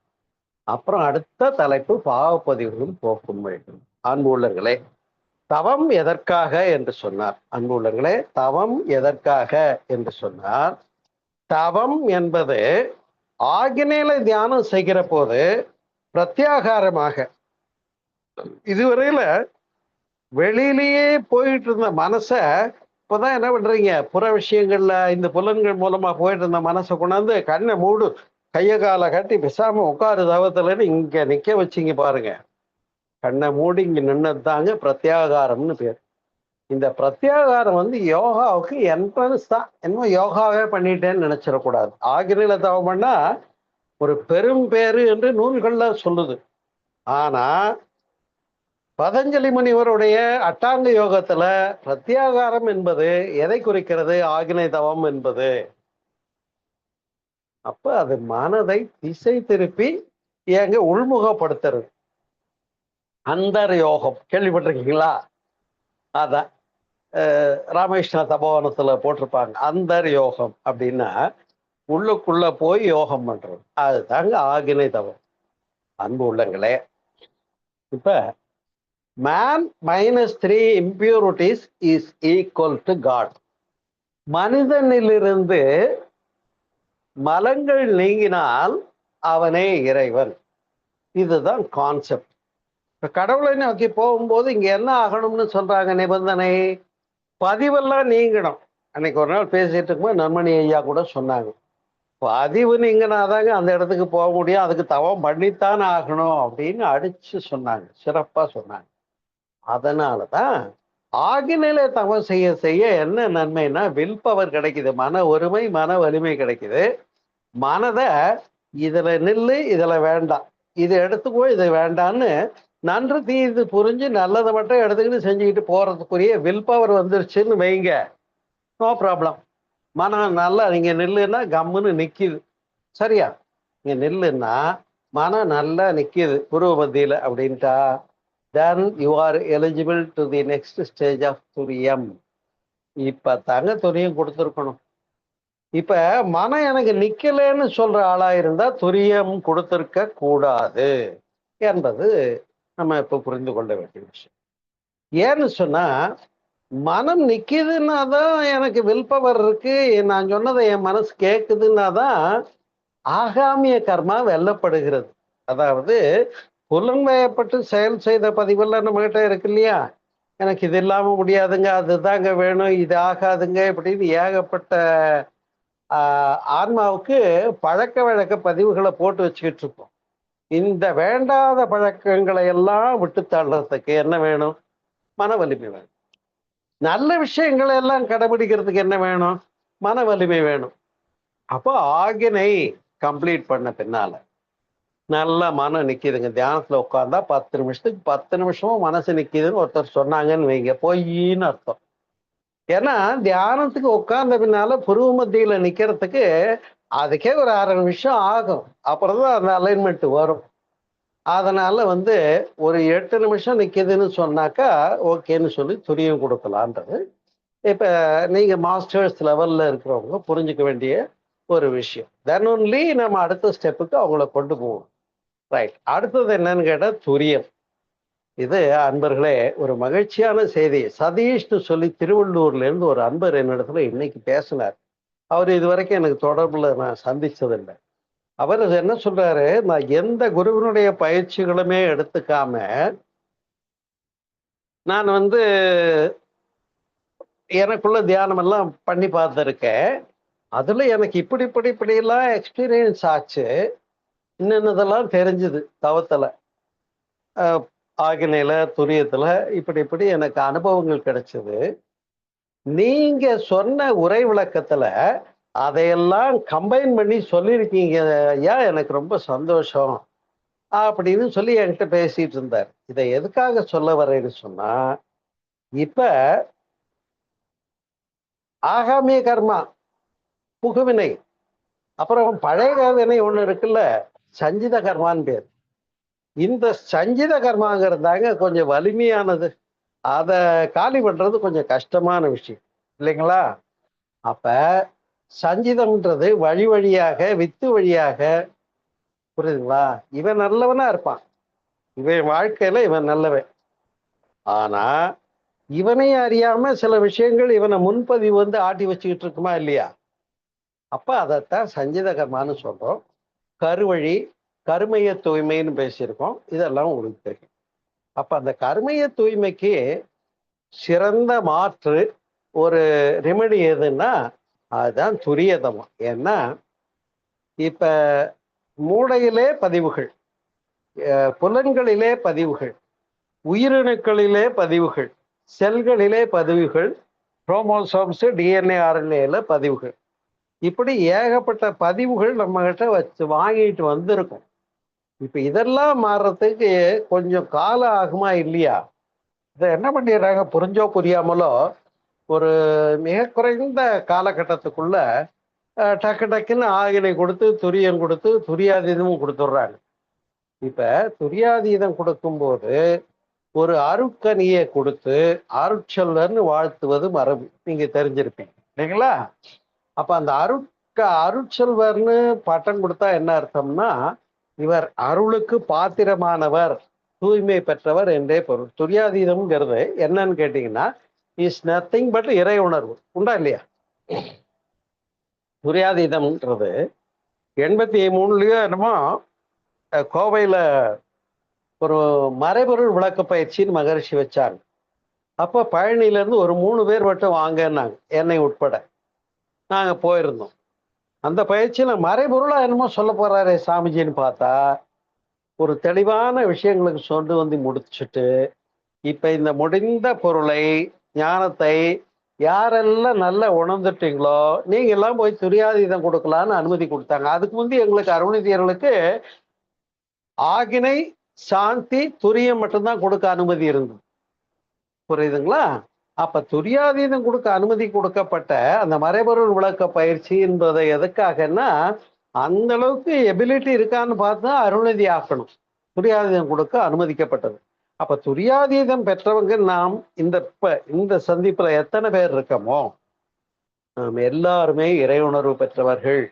அப்புறம் அடுத்த தலைப்பு பாவப்பதிவுகளும் போக்கும் வழிகள். அன்பு உள்ளங்களே, தவம் எதற்காக என்று சொன்னார். அன்பு உள்ளங்களே, தவம் எதற்காக என்று சொன்னார். தவம் என்பது ஆகினேல தியானம் செய்கிற போது பிரத்யாகாரமாக இதுவரையில வெளியிலேயே போயிட்டு இருந்த மனச இப்பதான் என்ன பண்றீங்க, புற விஷயங்கள்ல இந்த புலன்கள் மூலமா போயிட்டு இருந்த மனசை கொண்டாந்து கண்ணை மூடு, கைய காலை கட்டி பேசாம உட்காரு தவத்துலன்னு இங்க நிக்க வச்சிங்க பாருங்க. கண்ணை மூடி இங்க நின்னது தாங்க பிரத்யாகாரம்னு பேர். இந்த பிரத்யாகாரம் வந்து யோகாவுக்கு என்ட்ரன்ஸ் தான். என்னமோ யோகாவே பண்ணிட்டேன்னு நினைச்சிடக்கூடாது. ஆகிரில தவம் பண்ணா ஒரு பெரும் பேரு என்று நூல்கள்ல சொல்லுது. ஆனா பதஞ்சலி முனிவருடைய அட்டாங்க யோகத்துல பிரத்யாகாரம் என்பது எதை குறிக்கிறது? ஆகினை தவம் என்பது. அப்ப அது மனதை திசை திருப்பி எங்க உள்முகப்படுத்துறது. அந்தர் யோகம் கேள்விப்பட்டிருக்கீங்களா? அதான் ராமகிருஷ்ண தபோவனத்துல போட்டிருப்பாங்க. அந்தர் யோகம் அப்படின்னா உள்ளுக்குள்ள போய் யோகம் பண்றது, அதுதாங்க ஆகினை தவம். அன்பு உள்ளங்களே, இப்ப man minus 3 impurities is equal to God. மனிதனிலிருந்து மலங்கள் நீங்கினால் அவனே இறைவன். இதுதான் கான்செப்ட். இப்ப கடவுளை நோக்கி போகும்போது இங்க என்ன ஆகணும்னு சொல்றாங்க நிபந்தனை? பதிவெல்லாம் நீங்கணும். அன்னைக்கு ஒரு நாள் பேசிட்டு இருக்கும்போது நன்மணி ஐயா கூட சொன்னாங்க, பதிவு நீங்கினாதாங்க அந்த இடத்துக்கு போக முடியும், அதுக்கு தவம் பண்ணித்தான் ஆகணும் அப்படின்னு அடிச்சு சொன்னாங்க, சிறப்பா சொன்னாங்க. அதனாலதான் ஆகிநிலை தவம் செய்ய செய்ய என்ன நன்மைன்னா வில் பவர் கிடைக்குது, மன ஒருமை, மன வலிமை கிடைக்குது. மனதை இதுல நில்லு, இதுல வேண்டாம், இது எடுத்துக்கோ, இது வேண்டான்னு நன்று தீது புரிஞ்சு நல்லதை மட்டும் எடுத்துக்கிட்டு செஞ்சுக்கிட்டு போறதுக்குரிய வில் பவர் வந்துருச்சுன்னு வைங்க, நோ ப்ராப்ளம். மனம் நல்லா நீங்க நில்லுன்னா கம்முன்னு நிக்குது. சரியா? நீங்க நில்லுன்னா மனம் நல்லா நிக்குது புருவ மத்தியில அப்படின்ட்டா, then you are eligible to the next stage of துரியம். இப்ப தாங்க துரியம் கொடுத்துருக்கணும். இப்ப மனம் எனக்கு நிக்கலைன்னு சொல்ற ஆளா இருந்தா துரியம் கொடுத்திருக்க கூடாது என்பது நம்ம இப்ப புரிந்து கொள்ள வேண்டிய விஷயம். ஏன்னு சொன்னா, மனம் நிக்குதுன்னா தான் எனக்கு வில் பவர் இருக்கு. நான் சொன்னதை என் மனசு கேட்குதுன்னா தான் ஆகாமிய கர்மா வெல்லப்படுகிறது. அதாவது புலன்வயப்பட்டு செயல் செய்த பதிவெல்லாம் நம்மகிட்ட இருக்கு இல்லையா? எனக்கு இது இல்லாம முடியாதுங்க, அதுதாங்க வேணும், இது ஆகாதுங்க இப்படின்னு ஏகப்பட்ட ஆன்மாவுக்கு பழக்க வழக்க பதிவுகளை போட்டு வச்சுக்கிட்டு இருக்கோம். இந்த வேண்டாத பழக்கங்களை எல்லாம் விட்டு தள்ளுறதுக்கு என்ன வேணும்? மன வலிமை வேணும். நல்ல விஷயங்களை எல்லாம் கடைபிடிக்கிறதுக்கு என்ன வேணும்? மன வலிமை வேணும். அப்போ ஆகினை கம்ப்ளீட் பண்ண பின்னால நல்ல மனம் நிக்குதுங்க. தியானத்துல உட்கார்ந்தா 10 நிமிஷத்துக்கு 10 நிமிஷமும் மனசு நிக்குதுன்னு ஒருத்தர் சொன்னாங்கன்னு வைங்க, பொய்ன்னு அர்த்தம். ஏன்னா தியானத்துக்கு உட்கார்ந்த பின்னால புருவ மத்தியில நிக்கிறதுக்கு அதுக்கே ஒரு 1/2 நிமிஷம் ஆகும். அப்புறம் தான் அந்த அலைன்மெண்ட் வரும். அதனால ஒரு 8 நிமிஷம் நிக்குதுன்னு சொன்னாக்கா ஓகேன்னு சொல்லி துரியம் கொடுக்கலான்றது இப்ப நீங்க மாஸ்டர்ஸ் லெவல்ல இருக்கிறவங்க புரிஞ்சுக்க வேண்டிய ஒரு விஷயம். தென் ஒன்லி நம்ம அடுத்த ஸ்டெப்புக்கு அவங்கள கொண்டு போவோம். ரைட். அடுத்தது என்னன்னு கேட்டா துரியம். இது அன்பர்களே ஒரு மகிழ்ச்சியான செய்தி. சதீஷ்னு சொல்லி திருவள்ளூர்ல இருந்து ஒரு அன்பர் என்னிடத்துல இன்னைக்கு பேசினார். அவர் இதுவரைக்கும் எனக்கு தொடர்புல நான் சந்திச்சதில்லை. அவர் என்ன சொல்றாரு, நான் எந்த குருவினுடைய பயிற்சிகளுமே எடுத்துக்காம நான் எனக்குள்ள தியானம் எல்லாம் பண்ணி பார்த்துருக்கேன். அதுல எனக்கு இப்படி எல்லாம் எக்ஸ்பீரியன்ஸ் ஆச்சு. இன்னதெல்லாம் தெரிஞ்சுது தவத்துல, ஆகினையில, துரியத்துல இப்படி எனக்கு அனுபவங்கள் கிடைச்சது. நீங்க சொன்ன உரை விளக்கத்துல அதையெல்லாம் கம்பைன் பண்ணி சொல்லியிருக்கீங்க ஐயா, எனக்கு ரொம்ப சந்தோஷம் அப்படின்னு சொல்லி என்கிட்ட பேசிட்டு இருந்தார். இதை எதுக்காக சொல்ல வரேன்னு சொன்னா, இப்ப ஆகாமிய கர்மா, புகுவினை, அப்புறம் பழைய வினை ஒண்ணு இருக்குல்ல, சஞ்சித கர்மான்னு பேர். இந்த சஞ்சித கர்மாங்கிறதாங்க கொஞ்சம் வலிமையானது. அத காலி பண்றது கொஞ்சம் கஷ்டமான விஷயம் இல்லைங்களா? அப்ப சஞ்சிதம்ன்றது வழி வழியாக, வித்து வழியாக, புரியுதுங்களா? இவன் நல்லவனா இருப்பான், இவன் வாழ்க்கையில இவன் நல்லவன். ஆனா இவனையே அறியாம சில விஷயங்கள் இவனை முன்பதிவு ஆட்டி வச்சுக்கிட்டு இருக்குமா இல்லையா? அப்ப அதைத்தான் சஞ்சித கர்மான்னு சொல்றோம். கருவழி, கருமைய தூய்மைன்னு பேசியிருக்கோம். இதெல்லாம் உங்களுக்கு தெரியும். அப்ப அந்த கருமைய தூய்மைக்கு சிறந்த மாற்று ஒரு ரெமெடி எதுன்னா அதுதான் துரியதமம். ஏன்னா இப்ப மூளையிலே பதிவுகள், புலன்களிலே பதிவுகள், உயிரணுக்களிலே பதிவுகள், செல்களிலே பதிவுகள், குரோமோசோம்ஸ், டிஎன்ஏ, ஆர்என்ஏல பதிவுகள், இப்படி ஏகப்பட்ட பதிவுகள் நம்ம கிட்ட வச்சு வாங்கிட்டு வந்திருக்கும். இப்ப இதெல்லாம் மாறுறதுக்கு கொஞ்சம் காலம் ஆகுமா இல்லையா? இதை என்ன பண்ணிடுறாங்க, புரிஞ்சோ புரியாமலோ ஒரு மிக குறைந்த காலகட்டத்துக்குள்ள டக்கு டக்குன்னு ஆகினை கொடுத்து துரியம் கொடுத்து துரியாதீதமும் கொடுத்துட்றாங்க. இப்ப துரியாதீதம் கொடுக்கும்போது ஒரு அருட்கனியை கொடுத்து அருட்சொல்லர்னு வாழ்த்துவது மரபு, நீங்க தெரிஞ்சிருப்பீங்க இல்லைங்களா? அப்ப அந்த அருட்செல்வர்னு பட்டம் கொடுத்தா என்ன அர்த்தம்னா, இவர் அருளுக்கு பாத்திரமானவர், தூய்மை பெற்றவர் என்றே பொருள். துரியாதீதம்ங்கிறது என்னன்னு கேட்டீங்கன்னா, இஸ் நத்திங் பட் இறை உணர்வு. உண்டா இல்லையா? துரியாதீதம்ன்றது 83லயோ என்னமோ கோவையில ஒரு மறைபொருள் விளக்க பயிற்சின்னு மகரிஷி வச்சாங்க. அப்ப பழனியில இருந்து ஒரு 3 பேர் மட்டும் வாங்கன்னாங்க, என்னை உட்பட. நாங்க போயிருந்தோம். அந்த பயிற்சியில மறைபொருளா என்னமோ சொல்ல போறாரே சாமிஜின்னு பார்த்தா ஒரு தெளிவான விஷயங்களுக்கு சொல்லி முடிச்சுட்டு, இப்ப இந்த முடிந்த பொருளை, ஞானத்தை யாரெல்லாம் நல்லா உணர்ந்துட்டீங்களோ நீங்க எல்லாம் போய் துரியாதீதம் கொடுக்கலான்னு அனுமதி கொடுத்தாங்க. அதுக்கு முந்தைய எங்களுக்கு அருணதியர்களுக்கு ஆகினை, சாந்தி, துரியம் மட்டும்தான் கொடுக்க அனுமதி இருந்தது. புரியுதுங்களா? அப்ப துரியாதீதம் கொடுக்க அனுமதி கொடுக்கப்பட்ட அந்த மறைபொருள் விளக்க பயிற்சி என்பதை எதுக்காகன்னா அந்த அளவுக்கு எபிலிட்டி இருக்கான்னு பார்த்தா அருள்நிதி ஆக்கணும். துரியாதீதம் கொடுக்க அனுமதிக்கப்பட்டது. அப்ப துரியாதீதம் பெற்றவங்க நாம் இந்த சந்திப்புல எத்தனை பேர் இருக்கோமோ நாம் எல்லாருமே இறையுணர்வு பெற்றவர்கள்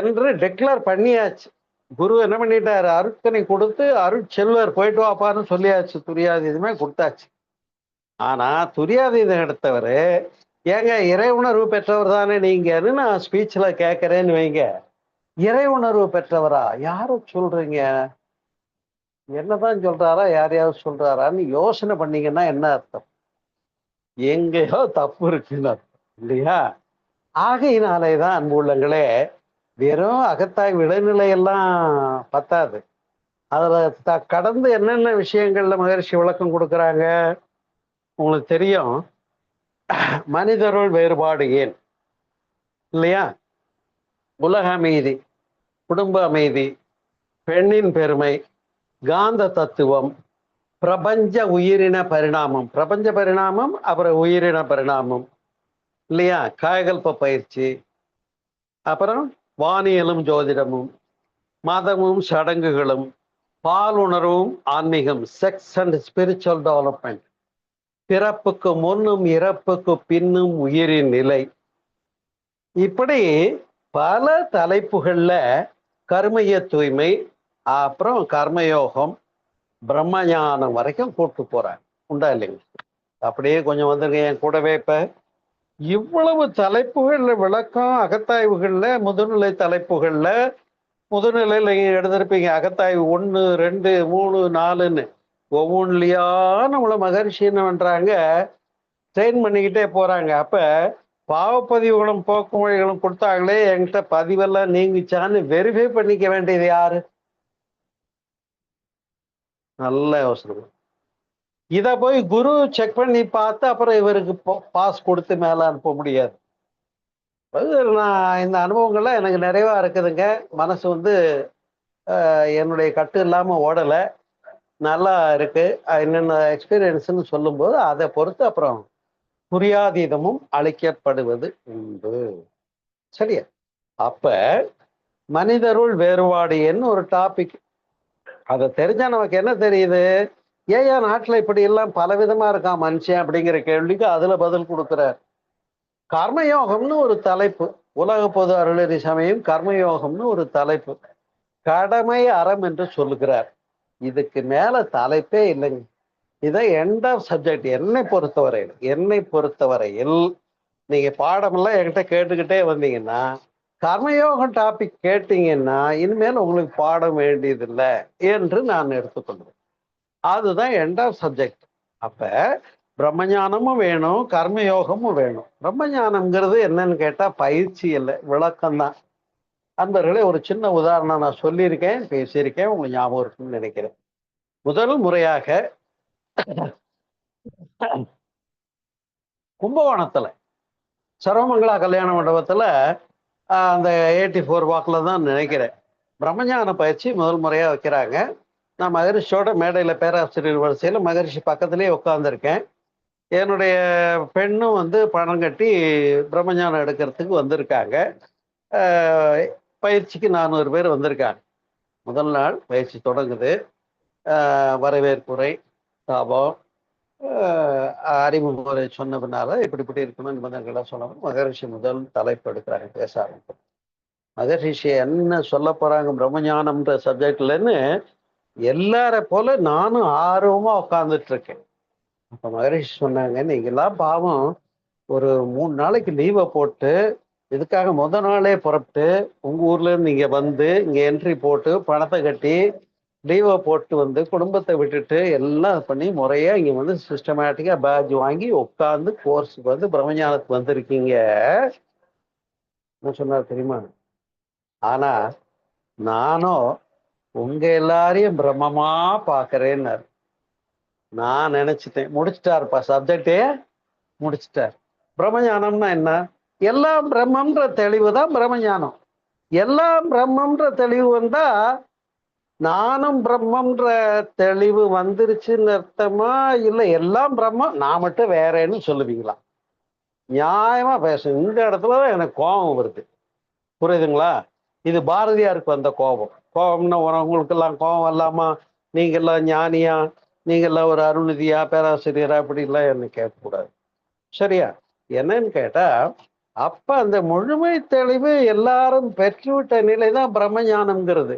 என்று டிக்ளேர் பண்ணியாச்சு. குரு என்ன பண்ணிட்டாரு, அருட்கனை கொடுத்து அருட்செல்வர் போயிட்டு வாப்பான்னு சொல்லியாச்சு. துரியாதீதமே கொடுத்தாச்சு. ஆனா துரியாதீதம் எடுத்தவர் ஏங்க இறை உணர்வு பெற்றவர் தானே நீங்கன்னு நான் ஸ்பீச்ல கேட்கறேன்னு வைங்க. இறை உணர்வு பெற்றவரா யார சொல்றீங்க, என்னதான் சொல்றாரா யாரையாவது சொல்றாரான்னு யோசனை பண்ணீங்கன்னா என்ன அர்த்தம், எங்கேயோ தப்பு இருக்குன்னு அர்த்தம் இல்லையா? ஆகையினாலேதான் அன்பு உள்ளங்களே, வெறும் அகத்தாய் விளைநிலையெல்லாம் பத்தாது. அதுல கடந்து என்னென்ன விஷயங்கள்ல மகரிஷி விளக்கம் கொடுக்குறாங்க உங்களுக்கு தெரியும். மனிதருள் வேறுபாடு ஏன் இல்லையா, உலக அமைதி, குடும்ப அமைதி, பெண்ணின் பெருமை, காந்த தத்துவம், பிரபஞ்ச உயிரின பரிணாமம், பிரபஞ்ச பரிணாமம் அப்புறம் உயிரின பரிணாமம் இல்லையா, காயகல்ப பயிற்சி, அப்புறம் வானியலும் ஜோதிடமும், மதமும் சடங்குகளும், பாலுணர்வும் ஆன்மீகம், செக்ஸ் அண்ட் ஸ்பிரிச்சுவல் டெவலப்மெண்ட், பிறப்புக்கு முன்னும் இறப்புக்கு பின்னும் உயிரின் நிலை, இப்படி பல தலைப்புகள்ல கர்மய தூய்மை, அப்புறம் கர்மயோகம், பிரம்மஞானம் வரைக்கும் கூட்டு போறாங்க. உண்டா இல்லைங்க? அப்படியே கொஞ்சம் வந்துருங்க என் கூடவே. இப்ப இவ்வளவு தலைப்புகள்ல விளக்கம் அகத்தாய்வுகள்ல முதுநிலை தலைப்புகள்ல, முதுநிலையில நீங்க எடுத்திருப்பீங்க அகத்தாய்வு 1, 2, 3, 4ன்னு ஒவ்வொன்றிலையா நம்மள மகரிஷி என்ன பண்றாங்க, ட்ரெயின் பண்ணிக்கிட்டே போறாங்க. அப்ப பாவப்பதிவுகளும் போக்கு மொழிகளும் கொடுத்தாங்களே, என்கிட்ட பதிவெல்லாம் நீங்கிச்சான்னு வெரிஃபை பண்ணிக்க வேண்டியது யாரு? நல்ல யோசனை. இத போய் குரு செக் பண்ணி பார்த்து அப்புறம் இவருக்கு பாஸ் கொடுத்து மேல அனுப்ப முடியாது. நான் இந்த அனுபவங்கள்லாம் எனக்கு நிறைவா இருக்குதுங்க. மனசு என்னுடைய கட்டு இல்லாம ஓடல, நல்லா இருக்கு. என்னென்ன எக்ஸ்பீரியன்ஸ்ன்னு சொல்லும்போது அதை பொறுத்து அப்புறம் புரியாதீதமும் அளிக்கப்படுவது உண்டு. சரியா? அப்ப மனிதருள் வேறுபாடு என்ன ஒரு டாபிக், அதை தெரிஞ்சா நமக்கு என்ன தெரியுது, ஏன் நாட்டுல இப்படி எல்லாம் பலவிதமா இருக்கான் மனுஷன் அப்படிங்கிற கேள்விக்கு அதுல பதில் கொடுக்கிறார். கர்மயோகம்னு ஒரு தலைப்பு, உலக பொது அருளறி சமயம் கர்மயோகம்னு ஒரு தலைப்பு, கடமை அறம் என்று சொல்லுகிறார். இதுக்கு மேல தலைப்பே இல்லைங்க. இதை எண்ட் ஆஃப் சப்ஜெக்ட். என்னை பொறுத்தவரையில் நீங்க பாடமெல்லாம் என்கிட்ட கேட்டுக்கிட்டே வந்தீங்கன்னா, கர்மயோகம் டாபிக் கேட்டீங்கன்னா இனிமேல் உங்களுக்கு பாடம் வேண்டியதில்லை என்று நான் எடுத்துக்கொள்வேன். அதுதான் எண்ட் ஆஃப் சப்ஜெக்ட். அப்ப பிரம்மஞானமும் வேணும், கர்மயோகமும் வேணும். பிரம்மஞானம்ங்கிறது என்னன்னு கேட்டா பயிற்சி இல்லை, விளக்கம்தான். அன்பர்களே, ஒரு சின்ன உதாரணம் நான் சொல்லியிருக்கேன், பேசியிருக்கேன், உங்களுக்கு ஞாபகம் இருக்குன்னு நினைக்கிறேன். முதல் முறையாக கும்பகோணத்துல சர்வமங்களா கல்யாண மண்டபத்துல அந்த 84 வாக்குல தான் நினைக்கிறேன் பிரம்மஞான பயிற்சி முதல் முறையா வைக்கிறாங்க. நான் மகரிஷியோட மேடையில பேராசிரியர் வரிசையில மகரிஷி பக்கத்திலேயே உட்காந்துருக்கேன். என்னுடைய பெண்ணும் பணம் கட்டி பிரம்மஞானம் எடுக்கிறதுக்கு வந்திருக்காங்க. பயிற்சிக்கு 400 பேர் வந்திருக்காங்க. முதல் நாள் பயிற்சி தொடங்குது. வரவேற்புரை, தாபம், அறிமுறை சொன்ன பின்னால இப்படி இருக்கணும் நிபந்தனைகள்லாம் சொன்னப்போ மகரிஷி முதல் தலைப்பு எடுக்கிறாங்க, பேச ஆரம்பிக்கும். மகரிஷி என்ன சொல்ல போறாங்க பிரம்மஞானம்ன்ற சப்ஜெக்ட்லன்னு எல்லார போல நானும் ஆர்வமா உட்கார்ந்துட்டு இருக்கேன். அப்ப மகரிஷி சொன்னாங்க, நீங்கெல்லாம் பாவம் ஒரு 3 நாளைக்கு லீவை போட்டு இதுக்காக நாளே புறப்பட்டு உங்க ஊர்ல இருந்து இங்க இங்க என்ட்ரி போட்டு பணத்தை கட்டி லீவை போட்டு குடும்பத்தை விட்டுட்டு எல்லாம் பண்ணி முறையா இங்க சிஸ்டமேட்டிக்கா பேட்ச் வாங்கி உட்கார்ந்து கோர்ஸுக்கு பிரம்மஞானத்துக்கு வந்திருக்கீங்க சொன்னார் தெரியுமா. ஆனா நானும் உங்க எல்லாரையும் பிரம்மமா பாக்குறேன்னாரு. நான் நினைச்சிட்டேன் முடிச்சிட்டாருப்பா, சப்ஜெக்டே முடிச்சிட்டார். பிரம்மஞானம்னா என்ன? எல்லாம் பிரம்மன்ற தெளிவு தான் பிரம்மஞானம். எல்லாம் பிரம்மன்ற தெளிவு வந்தா நானும் பிரம்மன்ற தெளிவு வந்துருச்சுன்னு அர்த்தமா, இல்ல எல்லாம் பிரம்மம் நான் மட்டும் வேறேன்னு சொல்லுவீங்களா? நியாயமா பேசணும். இந்த இடத்துலதான் எனக்கு கோபம் வருது. புரியுதுங்களா? இது பாரதியாருக்கு வந்த கோபம். கோபம்னா உங்களுக்கு எல்லாம் கோபம் வரலாமா? நீங்க எல்லாம் ஞானியா, நீங்க எல்லாம் ஒரு அருள்நிதியா, பேராசிரியரா, அப்படிலாம் என்ன கேட்கக்கூடாது. சரியா? என்னன்னு கேட்டா, அப்ப அந்த முழுமை தெளிவு எல்லாரும் பெற்றுவிட்ட நிலைதான் பிரம்மஞானம்ங்கிறது.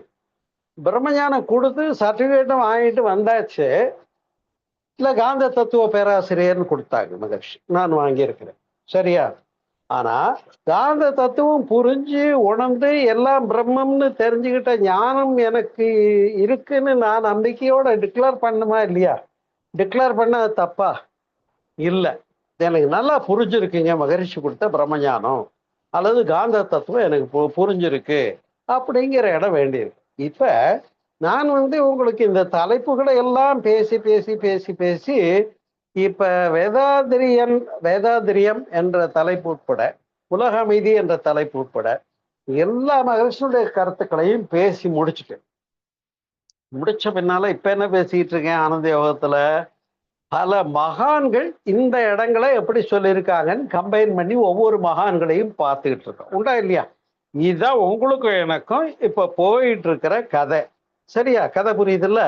பிரம்மஞானம் கொடுத்து சர்டிபிகேட்டும் வாங்கிட்டு வந்தாச்சு. இல்ல காந்த தத்துவ பேராசிரியர்னு கொடுத்தாங்க மகர்ஷி, நான் வாங்கியிருக்கிறேன். சரியா? ஆனா காந்த தத்துவம் புரிஞ்சு உணர்ந்து எல்லாம் பிரம்மம்னு தெரிஞ்சுக்கிட்ட ஞானம் எனக்கு இருக்குன்னு நான் நம்பிக்கையோட டிக்ளேர் பண்ணுமா இல்லையா? டிக்ளேர் பண்ண அது தப்பா? இல்ல. எனக்கு நல்லா புரிஞ்சிருக்குங்க மகரிஷி கொடுத்த பிரம்மஞானம் அல்லது காந்த தத்துவம் எனக்கு புரிஞ்சிருக்கு அப்படிங்கிற இடம் வேண்டியிருக்கு. இப்ப நான் உங்களுக்கு இந்த தலைப்புகளை எல்லாம் பேசி பேசி பேசி பேசி இப்ப வேதாதிரியம் என்ற தலைப்பு உட்பட, உலக அமைதி என்ற தலைப்பு உட்பட எல்லா மகரிஷியுடைய கருத்துக்களையும் பேசி முடிச்சுட்டேன். முடிச்ச பின்னால இப்ப என்ன பேசிட்டு இருக்கேன் ஆனந்த யோகத்துல, பல மகான்கள் இந்த இடங்களை எப்படி சொல்லியிருக்காங்கன்னு கம்பைன் பண்ணி ஒவ்வொரு மகான்களையும் பார்த்துக்கிட்டு இருக்கோம். உண்டா இல்லையா? இதுதான் உங்களுக்கும் எனக்கும் இப்ப போயிட்டு இருக்கிற கதை. சரியா? கதை புரியுதுல்ல?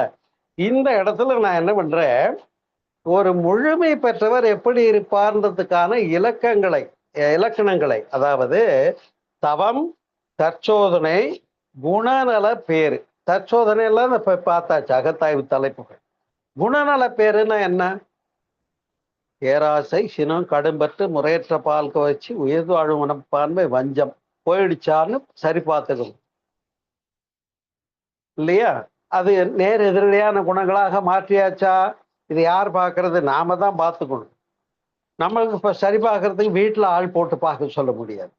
இந்த இடத்துல நான் என்ன பண்றேன், ஒரு முழுமை பெற்றவர் எப்படி இருப்பார்ன்றதுக்கான இலக்கணங்களை, அதாவது தவம், தற்சோதனை, குணநல பேரு. தற்சோதனை எல்லாம் இப்ப பார்த்தாச்சு, அகத்தாய்வு தலைப்புகள். குணநல பேருன்னா என்ன? பேராசை, சினம், கடும்பற்று, முறையற்ற பால் கவர்ச்சி, உயர்வு வாழும் மனப்பான்மை, வஞ்சம் போயிடுச்சான்னு சரி பார்த்துக்கணும் இல்லையா? அது நேர் எதிரடியான குணங்களாக மாற்றியாச்சா? இது யார் பார்க்கறது? நாம தான் பார்த்துக்கணும். நம்மளுக்கு இப்ப சரி பார்க்கறதுக்கு வீட்டுல ஆள் போட்டு பார்க்க சொல்ல முடியாது.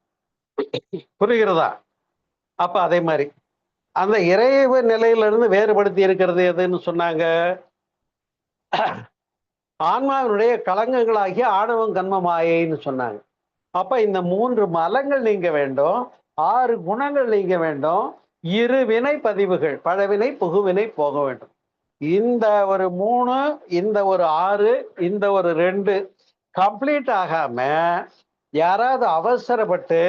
புரிகிறதா? அப்ப அதே மாதிரி அந்த இறைவு நிலையிலிருந்து வேறுபடுத்தி இருக்கிறது எதுன்னு சொன்னாங்க? ஆன்மாவினுடைய களங்கங்களாகிய ஆணவம், கன்மம், மாயைன்னு சொன்னாங்க. அப்ப இந்த 3 மலங்கள் நீங்க வேண்டும், 6 குணங்கள் நீங்க வேண்டும், 2 வினை பதிவுகள், பழவினை புகுவினை போக வேண்டும். இந்த ஒரு 3, இந்த ஒரு 6, இந்த ஒரு 2 கம்ப்ளீட் ஆகாம யாராவது அவசரப்பட்டு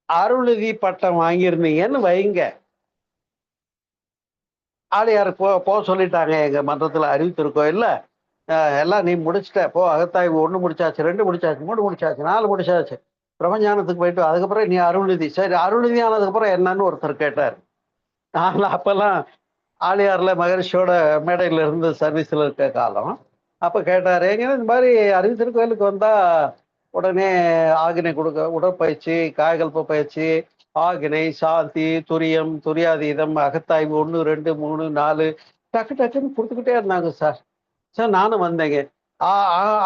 அருள்நிதி பட்டம் வாங்கியிருந்தீங்கன்னு வைங்க, ஆளியார் போக சொல்லிட்டாங்க எங்க மன்றத்துல அறிவித்திருக்கோம், எல்லாம் நீ முடிச்சுட்ட போ, அகத்தாய்வு 1 முடிச்சாச்சு, 2 முடிச்சாச்சு, 3 முடிச்சாச்சு, 4 முடிச்சாச்சு, பிரபஞ்சானத்துக்கு போயிட்டு அதுக்கப்புறம் நீ அருள்நிதி. சரி, அருள்நிதி ஆனதுக்கு அப்புறம் என்னன்னு ஒருத்தர் கேட்டார். நான் அப்பெல்லாம் ஆளியார்ல மகரிஷியோட மேடையில இருந்து சர்வீஸ்ல இருக்க காலம். அப்ப கேட்டாரு, எங்க இந்த மாதிரி அறிவித்திருக்கோயிலுக்கு வந்தா உடனே ஆகினை கொடுக்க, உடற்பயிற்சி, காயகல்ப பயிற்சி, ஆகினை, சாந்தி, துரியம், துரியாதீதம், அகத்தாய்வு 1, 2, 3, 4 டக்கு டக்குன்னு கொடுத்துக்கிட்டே இருந்தாங்க சார். சார் நானும் வந்தேங்க.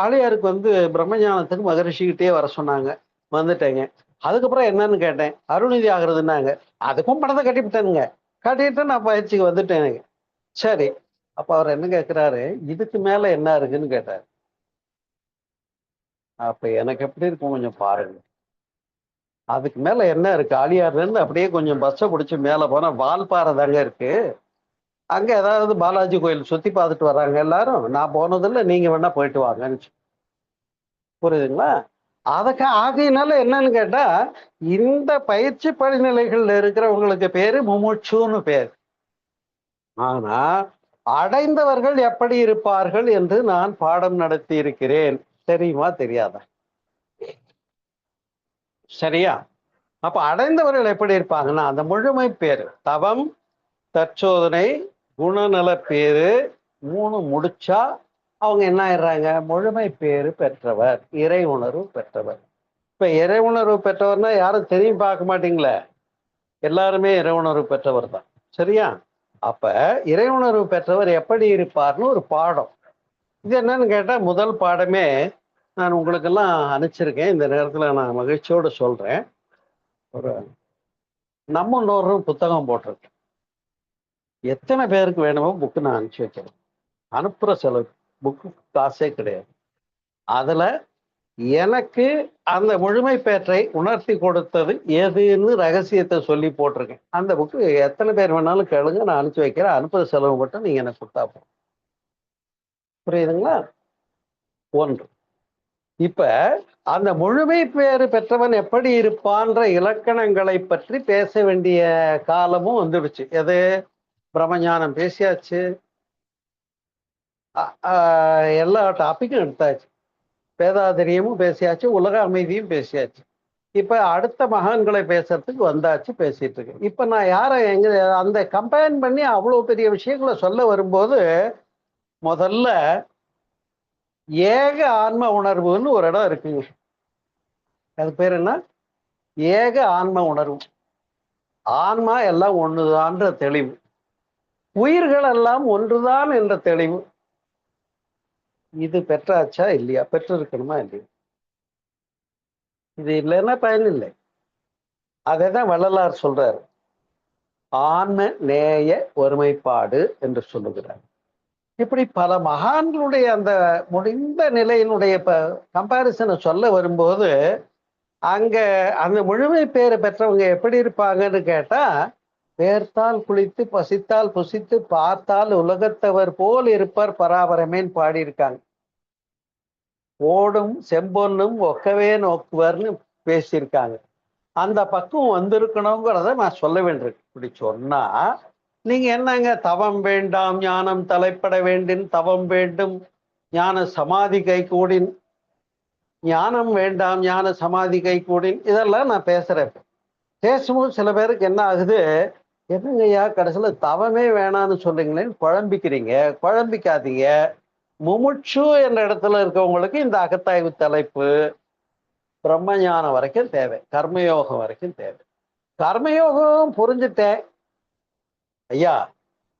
ஆளியாருக்கு பிரம்மஞானத்துக்கு மகரிஷிக்கிட்டே வர சொன்னாங்க, வந்துட்டேங்க. அதுக்கப்புறம் என்னன்னு கேட்டேன், அருள்நிதி ஆகுறதுன்னாங்க. அதுக்கும் பணத்தை கட்டிவிட்டேனுங்க. கட்டிட்டு நான் பயிற்சிக்கு வந்துட்டேனுங்க. சரி, அப்ப அவர் என்ன கேட்கிறாரு, இதுக்கு மேல என்ன இருக்குன்னு கேட்டாரு. அப்ப எனக்கு எப்படி இருக்கும் கொஞ்சம் பாருங்க. அதுக்கு மேல என்ன இருக்கு? ஆளியார்ல இருந்து அப்படியே கொஞ்சம் பஸ்ஸை பிடிச்சி மேல போனா வால்பாறை தாங்க இருக்கு. அங்க ஏதாவது பாலாஜி கோயில் சுத்தி பார்த்துட்டு வர்றாங்க எல்லாரும். நான் போனதில்லை, நீங்க வேணா போயிட்டு வாங்கன்னு. புரியுதுங்களா? அதுக்கு ஆகையினால என்னன்னு கேட்டா, இந்த பயிற்சி படிநிலைகள்ல இருக்கிறவங்களுக்கு பேரு முமுட்சுன்னு பேர். ஆனா அடைந்தவர்கள் எப்படி இருப்பார்கள் என்று நான் பாடம் நடத்தி இருக்கிறேன். தெரியுமா தெரியாதா? சரியா? அப்ப அடைந்தவர்கள் எப்படி இருப்பாங்கன்னா, அந்த முழுமை பேரு தவம், தற்சோதனை, குணநல பேரு 3 முடிச்சா அவங்க என்ன ஆயிடுறாங்க? முழுமை பேரு பெற்றவர், இறை உணர்வு பெற்றவர். இப்ப இறை உணர்வு பெற்றவர்னா யாரும் தெரியும் பார்க்க மாட்டீங்களே, எல்லாருமே இறை உணர்வு பெற்றவர் தான். சரியா? அப்ப இறை உணர்வு பெற்றவர் எப்படி இருப்பார்னு ஒரு பாடம். இது என்னன்னு கேட்டா, முதல் பாடமே நான் உங்களுக்கெல்லாம் அனுப்பிச்சிருக்கேன். இந்த நேரத்துல நான் மகிழ்ச்சியோடு சொல்றேன். ஒரு நம்ம இன்னொரு புத்தகம் போட்டிருக்கேன். எத்தனை பேருக்கு வேணுமோ புக்கு நான் அனுப்பிச்சு வைக்கிறேன். அனுப்புற செலவு, புக்கு காசே கிடையாது. அதுல எனக்கு அந்த முழுமை பேற்றை உணர்த்தி கொடுத்தது எதுன்னு ரகசியத்தை சொல்லி போட்டிருக்கேன். அந்த புக்கு எத்தனை பேர் வேணாலும் கேளுங்க, நான் அனுப்பிச்சு வைக்கிறேன். அனுப்புற செலவு மட்டும் நீங்க எனக்கு கொடுத்தா போதும். புரியுதுங்களா? ஒன்று. இப்ப அந்த முழுமை பேறு பெற்றவன் எப்படி இருப்பான்ற இலக்கணங்களை பற்றி பேச வேண்டிய காலமும் வந்துடுச்சு. எது? பிரம்மஞானம் பேசியாச்சு, எல்லா டாபிக்கும் எடுத்தாச்சு, வேதாதிரியமும் பேசியாச்சு, உலக அமைதியும் பேசியாச்சு. இப்ப அடுத்த மகான்களை பேசுறதுக்கு வந்தாச்சு, பேசிட்டு இருக்கு. இப்ப நான் யாரை எங்க அந்த கம்பைன் பண்ணி அவ்வளவு பெரிய விஷயங்களை சொல்ல வரும்போது, முதல்ல ஏக ஆன்ம உணர்வுன்னு ஒரு இடம் இருக்குங்க. அது பேர் என்ன? ஏக ஆன்ம உணர்வு. ஆன்மா எல்லாம் ஒண்ணுதான்ற தெளிவு, உயிர்கள் எல்லாம் ஒன்றுதான் என்ற தெளிவு. இது பெற்றாச்சா இல்லையா? பெற்றிருக்கணுமா இல்லையா? இது இல்லைன்னா பயன் இல்லை. அதைதான் வள்ளலார் சொல்றாரு, ஆன்ம நேய ஒருமைப்பாடு என்று சொல்லுகிறார். இப்படி பல மகான்களுடைய அந்த முடிந்த நிலையினுடைய கம்பாரிசனை சொல்ல வரும்போது, அங்க அந்த முழுமை பேறு பெற்றவங்க எப்படி இருப்பாங்கன்னு கேட்டா, வேர்த்தால் குளித்து பசித்தால் புசித்து பார்த்தால் உலகத்தவர் போல் இருப்பார் பராபரமேன்னு பாடியிருக்காங்க. ஓடும் செம்பொன்னும் ஒக்கவே நோக்குவார்னு பேசியிருக்காங்க. அந்த பக்குவம் வந்திருக்கணுங்கிறத நான் சொல்ல வேண்டியிருக்கு. இப்படி சொன்னா நீங்க என்னங்க தவம் வேண்டாம் ஞானம் தலைப்பட வேண்டின், தவம் வேண்டும் ஞான சமாதி கை கூடின், ஞானம் வேண்டாம் ஞான சமாதி கை கூடின், இதெல்லாம் நான் பேசுறேன். பேசும்போது சில பேருக்கு என்ன ஆகுது, என்னங்கய்யா கடைசியில தவமே வேணான்னு சொல்றீங்களேன்னு குழம்பிக்கிறீங்க. குழம்பிக்காதீங்க. முமுட்சு என்ற இடத்துல இருக்கவங்களுக்கு இந்த அகத்தாய்வு தலைப்பு பிரம்மஞானம் வரைக்கும் தேவை, கர்மயோகம் வரைக்கும் தேவை. கர்மயோகம் புரிஞ்சுட்டேன் ஐயா,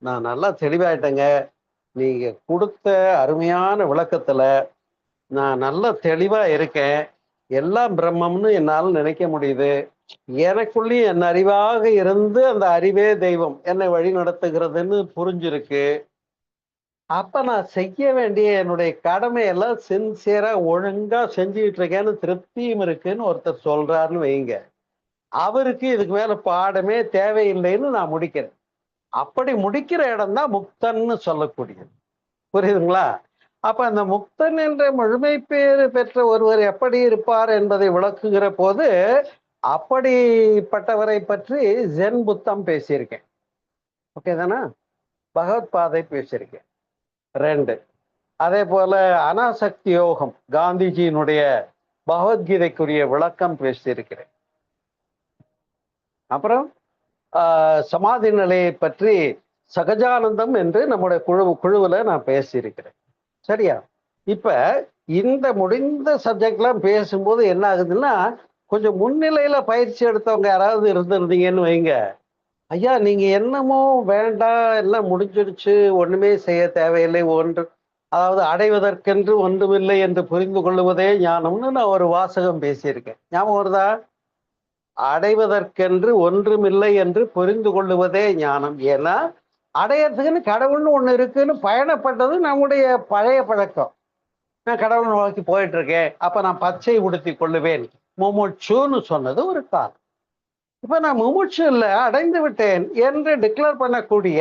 நான் நல்லா தெளிவாயிட்டேங்க, நீங்க கொடுத்த அருமையான விளக்கத்துல நான் நல்ல தெளிவா இருக்கேன், எல்லாம் பிரம்மம்னு என்னால நினைக்க முடியுது, எனக்குள்ளேயும் என் அறிவாக இருந்து அந்த அறிவே தெய்வம் என்னை வழி நடத்துகிறதுன்னு புரிஞ்சிருக்கு. அப்ப நான் செய்ய வேண்டிய என்னுடைய கடமையெல்லாம் சின்சியரா ஒழுங்கா செஞ்சுக்கிட்டு இருக்கேன்னு திருப்தியும் இருக்குன்னு ஒருத்தர் சொல்றாருன்னு வைங்க, அவருக்கு இதுக்கு மேல பாடமே தேவையில்லைன்னு நான் முடிக்கிறேன். அப்படி முடிக்கிற இடம் தான் முக்தன்னு சொல்லக்கூடியது. புரியுதுங்களா? அப்ப அந்த முக்தன் என்ற முழுமை பேறு பெற்ற ஒருவர் எப்படி இருப்பார் என்பதை விளக்குகிற போது, அப்படிப்பட்டவரை பற்றி ஜென் புத்தம் பேசியிருக்கேன். ஓகே தானே? பகவத் பாதை பேசியிருக்கேன். 2. அதே போல அனாசக்தி யோகம், காந்திஜியினுடைய பகவத்கீதைக்குரிய விளக்கம் பேசியிருக்கிறேன். அப்புறம் சமாதி நிலையை பற்றி சகஜானந்தம் என்று நம்முடைய குழுவுல நான் பேசியிருக்கிறேன். சரியா? இப்ப இந்த முடிந்த சப்ஜெக்ட்லாம் பேசும்போது என்ன ஆகுதுன்னா, கொஞ்சம் முன்னிலையில பயிற்சி எடுத்தவங்க யாராவது இருந்திருந்தீங்கன்னு வைங்க, ஐயா நீங்க என்னமோ வேண்டாம் எல்லாம் முடிஞ்சிடுச்சு ஒண்ணுமே செய்ய தேவையில்லை, ஒன்று அதாவது அடைவதற்கென்று ஒன்றுமில்லை என்று புரிந்து கொள்வதே ஞானம்னு நான் ஒரு வாசகம் பேசியிருக்கேன். ஞாபகம் வருதா? அடைவதற்கென்று ஒன்றுமில்லை என்று புரிந்து கொள்ளுவதே ஞானம். ஏன்னா அடையறதுக்குன்னு கடவுள்னு ஒண்ணு இருக்குன்னு பயணப்பட்டது நம்முடைய பழைய பழக்கம். நான் கடவுள் நோக்கி போயிட்டு இருக்கேன், அப்ப நான் பச்சை உடுத்தி கொள்ளுவேன், முமுட்சுன்னு சொன்னது ஒரு காலம். இப்ப நான் முமுட்சு இல்லை, அடைந்து விட்டேன் என்று டிக்ளேர் பண்ணக்கூடிய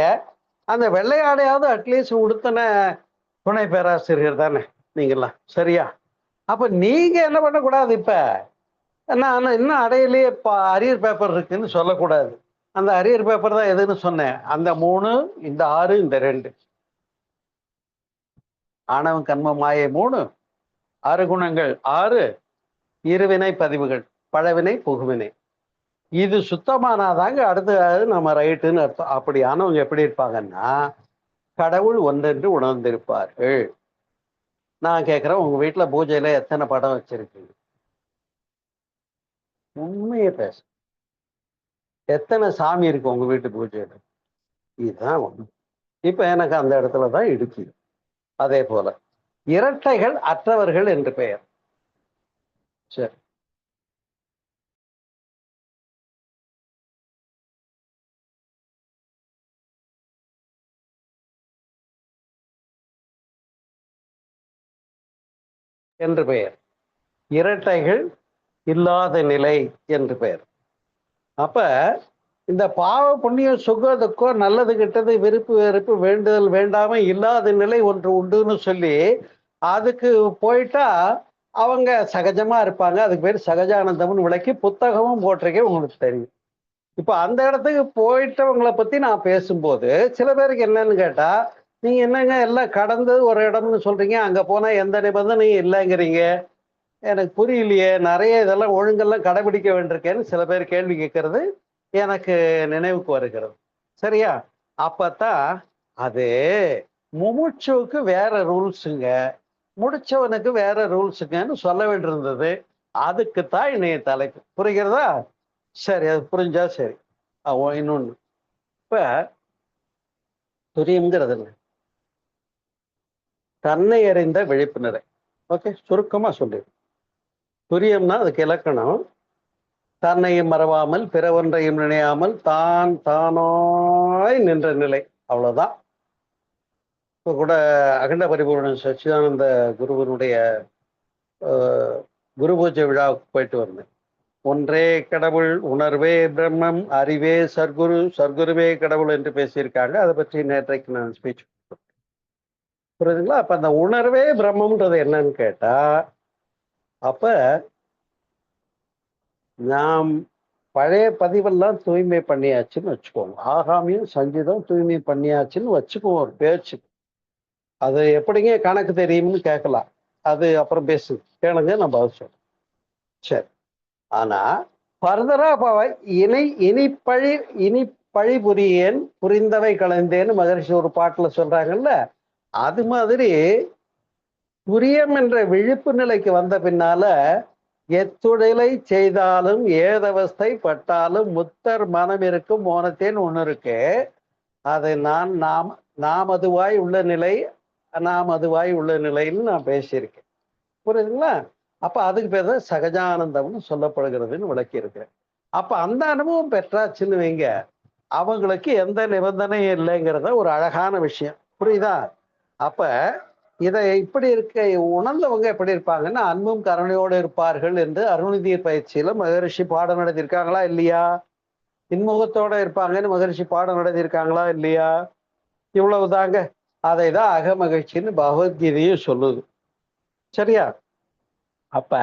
அந்த வெள்ளையாடையாவது அட்லீஸ்ட் உடுத்தின துணை பேராசிரியர் தானே நீங்களாம், சரியா? அப்ப நீங்க என்ன பண்ணக்கூடாது, இப்ப நான் இன்னும் அடையிலேயே அரியர் பேப்பர் இருக்குன்னு சொல்லக்கூடாது. அந்த அரியர் பேப்பர் தான் எதுன்னு சொன்னேன், அந்த 3, இந்த 6, இந்த 2. ஆணவம் கண்மம் மாயை 3, அருகுணங்கள் 6, இருவினை பதிவுகள், பழவினை புகுவினை. இது சுத்தமானாதாங்க அடுத்து நம்ம ரைட்டுன்னு அர்த்தம். அப்படி ஆனவங்க எப்படி இருப்பாங்கன்னா, கடவுள் ஒன்றென்று உணர்ந்திருப்பார்கள். நான் கேட்கிறேன், உங்க வீட்டுல பூஜையில எத்தனை படம் வச்சிருக்கீங்க? உண்மையை பேச. எத்தனை சாமி இருக்கு உங்க வீட்டு பூஜையில? இதுதான் ஒண்ணு. இப்ப எனக்கு அந்த இடத்துலதான் இடுக்கு. அதே போல இரட்டைகள் அற்றவர்கள் என்று பெயர். சரி, என்று பெயர். இரட்டைகள் இல்லாத நிலை என்று பெயர். அப்ப இந்த பாவ புண்ணிய சுக துக்கம் நல்லது கெட்டது விருப்பு வெறுப்பு வேண்டுதல் வேண்டாம இல்லாத நிலை ஒன்று உண்டுன்னு சொல்லி அதுக்கு போயிட்டா அவங்க சகஜமா இருப்பாங்க. அதுக்கு பேர் சகஜானந்தம்னு விளக்கி புத்தகமும் போட்டிருக்கேன், உங்களுக்கு தெரியும். இப்ப அந்த இடத்துக்கு போயிட்டவங்களை பத்தி நான் பேசும்போது சில பேருக்கு என்னன்னு கேட்டா, நீங்க என்னங்க எல்லாம் கடந்தது ஒரு இடம்னு சொல்றீங்க, அங்க போனா எந்த நிபந்தனையும் இல்லைங்கிறீங்க, எனக்கு புரியலையே, நிறைய இதெல்லாம் ஒழுங்கெல்லாம் கடைபிடிக்க வேண்டியிருக்கேன்னு சில பேர் கேள்வி கேட்கறது எனக்கு நினைவுக்கு வருகிறது. சரியா? அப்பத்தான் அது முமுட்சுவுக்கு வேற ரூல்ஸுங்க, முடிச்சவனுக்கு வேற ரூல்ஸுங்கன்னு சொல்ல வேண்டியிருந்தது. அதுக்குத்தான் இணைய தலைப்பு. புரிகிறதா? சரி, அது புரிஞ்சா சரி. இன்னொன்னு, இப்ப துரியம்ங்கிறது என்ன? தன்னை அறிந்த விழிப்பு நிலை. ஓகே, சுருக்கமா சொல்லு. துரியம்னா அதுக்கு இலக்கணம் தன்னையும் மறவாமல் பிறவொன்றையும் நினையாமல் தான் தானாய் நின்ற நிலை. அவ்வளவுதான். இப்போ கூட அகண்ட பரிபூரண சச்சிதானந்த குருவனுடைய குரு பூஜை விழாவுக்கு போயிட்டு வந்தேன். ஒன்றே கடவுள், உணர்வே பிரம்மம், அறிவே சர்க்குரு, சர்க்குருவே கடவுள் என்று பேசியிருக்காங்க. அதை பற்றி நேற்றைக்கு நான் ஸ்பீச் புரியுதுங்களா? அப்ப அந்த உணர்வே பிரம்மம்ன்றது என்னன்னு கேட்டா, அப்ப நாம் பழைய பதிவெல்லாம் தூய்மை பண்ணியாச்சுன்னு வச்சுக்கோங்க. ஆகாமியும் சஞ்சிதம் தூய்மை பண்ணியாச்சுன்னு வச்சுக்குவோம் ஒரு பேச்சு. அது எப்படிங்க கணக்கு தெரியும்னு கேட்கலாம். அது அப்புறம் பேசு கேளுங்க, நான் பதில் சொல்றேன். சரி. ஆனா ஃபர்தரா இனி பழி புரியேன் புரிந்தவை கலந்தேன்னு மகரிஷி ஒரு பாட்டுல சொல்றாங்கல்ல, அது மாதிரி துரியம் என்ற விழிப்பு நிலைக்கு வந்த பின்னால எத்துடலை செய்தாலும் ஏதவஸ்தை பட்டாலும் முத்தர் மனம் இருக்கும் மோனத்தேன்னு ஒண்ணு இருக்கு. அது நாம் அதுவாய் உள்ள நிலை, நாம் அதுவாய் உள்ள நிலைன்னு நான் பேசியிருக்கேன். புரியுதுங்களா? அப்ப அதுக்கு பேர் தான் சகஜானந்தம்னு சொல்லப்படுகிறதுன்னு விளக்கி இருக்கிறேன். அப்ப அந்த அனுபவம் பெற்றாச்சுன்னு வைங்க, அவங்களுக்கு எந்த நிபந்தனையும் இல்லைங்கிறத ஒரு அழகான விஷயம். புரியுதா? அப்ப இதை இப்படி இருக்க உணர்ந்தவங்க எப்படி இருப்பாங்கன்னா, அன்பும் கருணையோடு இருப்பார்கள் என்று அருள்நிதியர் பயிற்சியில மகரிஷி பாடம் நடத்தியிருக்காங்களா இல்லையா? இன்முகத்தோட இருப்பாங்கன்னு மகரிஷி பாடம் நடத்தியிருக்காங்களா இல்லையா? இவ்வளவுதாங்க. அதை தான் அகமகிழ்ச்சின்னு பகவத்கீதையும் சொல்லுது. சரியா? அப்ப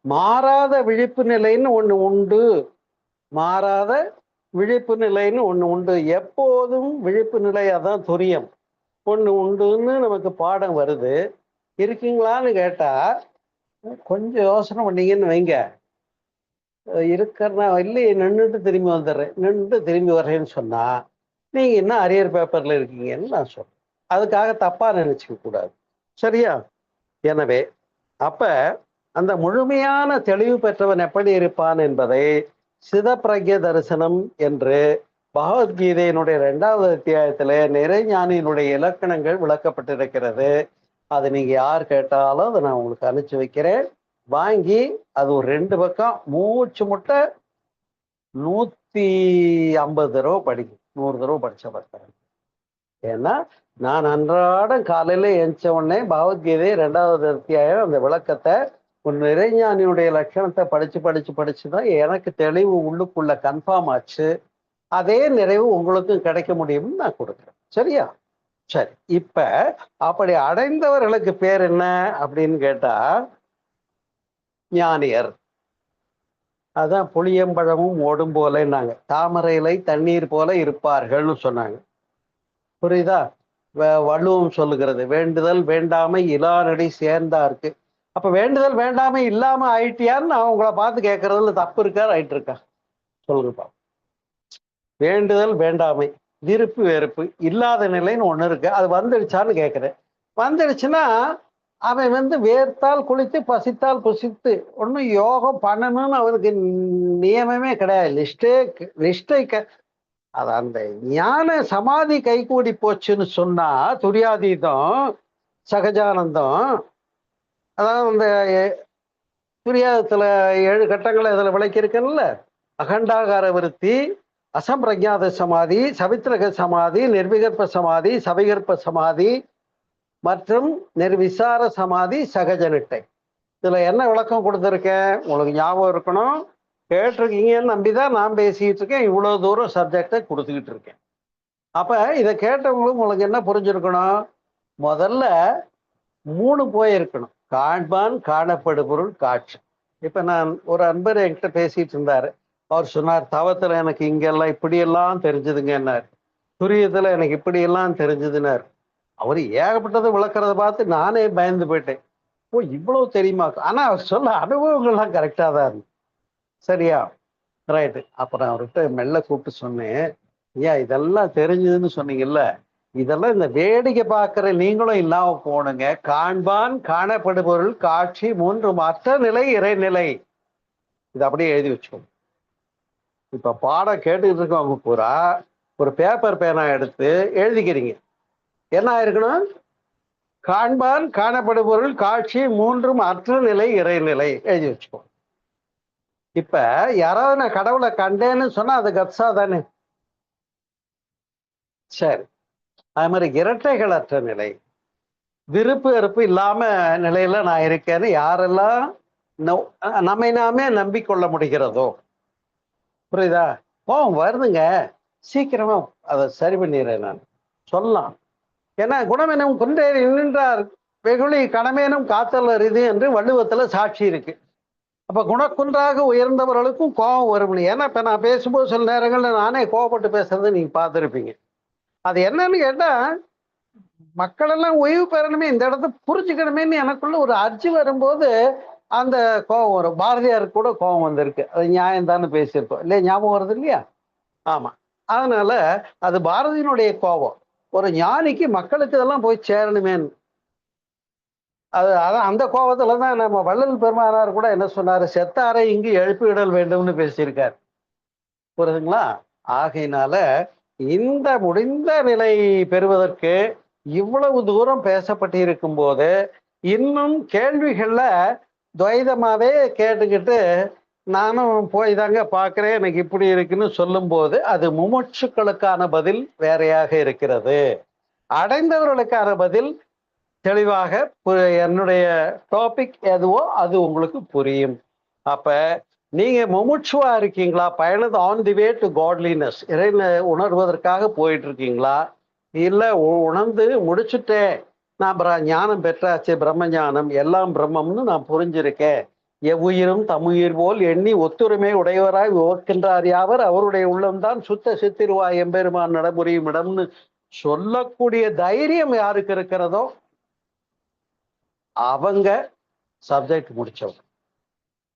மாறாத விழிப்பு நிலைன்னு ஒண்ணு உண்டு. மாறாத விழிப்பு நிலைன்னு ஒண்ணு உண்டு. எப்போதும் விழிப்பு நிலை, அதான் துரியம் ஒண்ணு உண்டுன்னு நமக்கு பாடம் வருது. இருக்கீங்களான்னு கேட்டா கொஞ்சம் யோசனை பண்ணீங்கன்னு வைங்க, இருக்கிறனா இல்லையே, நின்றுட்டு திரும்பி வந்துடுறேன், நின்றுட்டு திரும்பி வர்றேன்னு சொன்னா நீங்க என்ன அரியர் பேப்பர்ல இருக்கீங்கன்னு நான் சொல்றேன். அதுக்காக தப்பா நினைச்சுக்க கூடாது. சரியா? எனவே அப்ப அந்த முழுமையான தெளிவு பெற்றவன் எப்படி இருப்பான் என்பதை சிதப்பிரக்ய தரிசனம் என்று பகவத்கீதையினுடைய 2வது அத்தியாயத்திலே நிறைஞானியினுடைய இலக்கணங்கள் விளக்கப்பட்டிருக்கிறது. அது நீங்க யார் கேட்டாலும் அதை நான் உங்களுக்கு அனுப்பிச்சு வைக்கிறேன். வாங்கி அது ஒரு 2 பக்கம் மூச்சு முட்டை 150 தடவை படிக்கும். 100 தடவை படிச்ச பார்த்தேன். ஏன்னா நான் அன்றாடம் காலையில எந்த உடனே பகவத்கீதை 2வது அத்தியாயம் அந்த விளக்கத்தை ஒரு நிறைஞானியுடைய லட்சணத்தை படிச்சுதான் எனக்கு தெளிவு உள்ளுக்குள்ள கன்ஃபார்ம் ஆச்சு. அதே நிறைவு உங்களுக்கும் கிடைக்க முடியும்னு நான் கொடுக்குறேன். சரியா? சரி. இப்ப அப்படி அடைந்தவர்களுக்கு பேர் என்ன அப்படின்னு கேட்டா ஞானியர். அதான் புளியம்பழமும் ஓடும் போலன்னாங்க, தாமரை இலை தண்ணீர் போல இருப்பார்கள்னு சொன்னாங்க. புரியுதா? வள்ளுவம் சொல்லுகிறது வேண்டுதல் வேண்டாமை இலானடி சேர்ந்தாருக்கு. அப்ப வேண்டுதல் வேண்டாமை இல்லாம ஆயிட்டியான்னு நான் உங்களை பார்த்து கேட்கறதுல தப்பு இருக்கா ரைட் இருக்கா சொல்லுங்கப்பா. வேண்டுதல் வேண்டாமை விருப்பு வெறுப்பு இல்லாத நிலைன்னு ஒண்ணு இருக்கு, அது வந்துடுச்சான்னு கேட்கிறேன். வந்துடுச்சுன்னா அவன் வேர்த்தால் குளித்து பசித்தால் புசித்து ஒன்னும் யோகம் பண்ணணும்னு அவருக்கு நியமமே கிடையாது. நிஷ்டை அது அந்த ஞான சமாதி கைகூடி போச்சுன்னு சொன்னா துரியாதீதம் சகஜானந்தம், அதாவது அந்த துரியாதத்துல 7 கட்டங்களை இதுல விளக்கியிருக்கேன்ல, அகண்டாகார விருத்தி, அசம்பிரஜாத சமாதி, சவித்ரக சமாதி, நிர்விகற்ப சமாதி, சவிகற்ப சமாதி மற்றும் நிர்விசார சமாதி, சகஜ நிட்டை. இதுல என்ன விளக்கம் கொடுத்துருக்கேன் உங்களுக்கு ஞாபகம் இருக்கணும். கேட்டிருக்கீங்கன்னு நம்பிதான் நான் பேசிட்டு இருக்கேன். இவ்வளவு தூரம் சப்ஜெக்டை கொடுத்துக்கிட்டு இருக்கேன். அப்ப இதை கேட்டவங்களுக்கு உங்களுக்கு என்ன புரிஞ்சிருக்கணும்? முதல்ல 3 போயிருக்கணும். காண்பான், காணப்படு பொருள், காட்சி. இப்ப நான் ஒரு அன்பர் என்கிட்ட பேசிட்டு இருந்தாரு. அவர் சொன்னார், தவத்துல எனக்கு இங்கெல்லாம் இப்படியெல்லாம் தெரிஞ்சதுங்கன்னார், துரியத்துல எனக்கு இப்படியெல்லாம் தெரிஞ்சதுன்னார். அவர் ஏகப்பட்டதை விளக்குறத பார்த்து நானே பயந்து போயிட்டேன். ஓ, இவ்வளவு தெரியுமா? ஆனா அவர் சொல்ல அனுபவங்கள்லாம் கரெக்டா தான் இருக்கு. சரியா? ரைட்டு. அப்புறம் அவர்கிட்ட மெல்ல கூப்பிட்டு சொன்னேன், ஏன் இதெல்லாம் தெரிஞ்சதுன்னு சொன்னீங்கல்ல, இதெல்லாம் இந்த வேடிக்கை பார்க்கிற நீங்களும் இல்லாம போனுங்க. காண்பான், காணப்படுபொருள், காட்சி, 3 மற்ற நிலை, இறைநிலை. இது அப்படியே எழுதி வச்சுக்கோங்க. இப்ப பாடம் கேட்டுக்கிட்டு இருக்கவங்க பூரா ஒரு பேப்பர் பேனா எடுத்து எழுதிக்கிறீங்க. என்ன ஆயிருக்கணும்? காண்பான், காணப்படுபொருள், காட்சி, 3 மற்ற நிலை, இறைநிலை எழுதி வச்சுக்கோங்க. இப்ப யாராவது நான் கடவுளை கண்டேன்னு சொன்னா அது கப்சா தானே? சரி. அது மாதிரி இரட்டைகளற்ற நிலை, விருப்பு வெறுப்பு இல்லாம நிலையில நான் இருக்கேன்னு யாரெல்லாம் நம்மை நாமே நம்பிக்கொள்ள முடிகிறதோ, புரியுதா? வருதுங்க, சீக்கிரமா அதை சரி பண்ணிடுறேன் நான் சொல்லலாம். ஏன்னா குணமெனும் குன்றே நின்றார் வெகுளி கணமேனும் காத்தல் அரிது என்று வள்ளுவத்துல சாட்சி இருக்கு. அப்ப குணக்குன்றாக உயர்ந்தவர்களுக்கும் கோபம் வரும். ஏன்னா இப்ப நான் பேசும்போது சில நேரங்கள்ல நானே கோபப்பட்டு பேசுறது நீங்க பார்த்துருப்பீங்க. அது என்னன்னு கேட்டா, மக்கள் எல்லாம் ஓய்வு பெறணுமே, இந்த இடத்த புரிஞ்சுக்கணுமேன்னு எனக்குள்ள ஒரு அர்ஜி வரும்போது அந்த கோபம் வரும். பாரதியாருக்கு கூட கோபம் வந்திருக்கு. அது நியாயம் தானே பேசியிருக்கோம் இல்லையா? ஞாபகம் வருது இல்லையா? ஆமா. அதனால அது பாரதியினுடைய கோபம். ஒரு ஞானிக்கு மக்களுக்கு இதெல்லாம் போய் சேரணுமேன்னு. அதான் அந்த கோபத்துலதான் நம்ம வள்ளல் பெருமானார் கூட என்ன சொன்னாரு, செத்தாரை இங்கு எழுப்பிவிடல் வேண்டும்னு பேசியிருக்காரு. புரியுதுங்களா? ஆகையினால இந்த முடிந்த நிலை பெறுவதற்கு இவ்வளவு தூரம் பேசப்பட்டிருக்கும் போது இன்னும் கேள்விகள்ல துவைதமாவே கேட்டுக்கிட்டு நானும் போய் தாங்க பார்க்கிறேன் எனக்கு இப்படி இருக்குன்னு சொல்லும் போது அது முமுட்சுக்களுக்கான பதில் வேறையாக இருக்கிறது. அடைந்தவர்களுக்கான பதில் தெளிவாக என்னுடைய டாபிக் எதுவோ அது உங்களுக்கு புரியும். அப்ப நீங்க முமுட்சுவா இருக்கீங்களா? பயணத்து on the way to godliness, இறைவனை உணர்வதற்காக போயிட்டு இருக்கீங்களா? இல்ல உணர்ந்து முடிச்சுட்டேன், நான் ஞானம் பெற்றாச்சு, பிரம்ம ஞானம், எல்லாம் பிரம்மம்னு நான் புரிஞ்சிருக்கேன், எவ்வுயிரும் தம்முயிர் போல் எண்ணி ஒத்துரிமை உடையவராய் ஓர்க்கின்றார் யாவர் அவருடைய உள்ளம்தான் சுத்த சித்திருவாய் எம்பெருமான் நடைமுறையும் இடம்னு சொல்லக்கூடிய தைரியம் யாருக்கு இருக்கிறதோ அவங்க சப்ஜெக்ட் முடிச்சவங்க,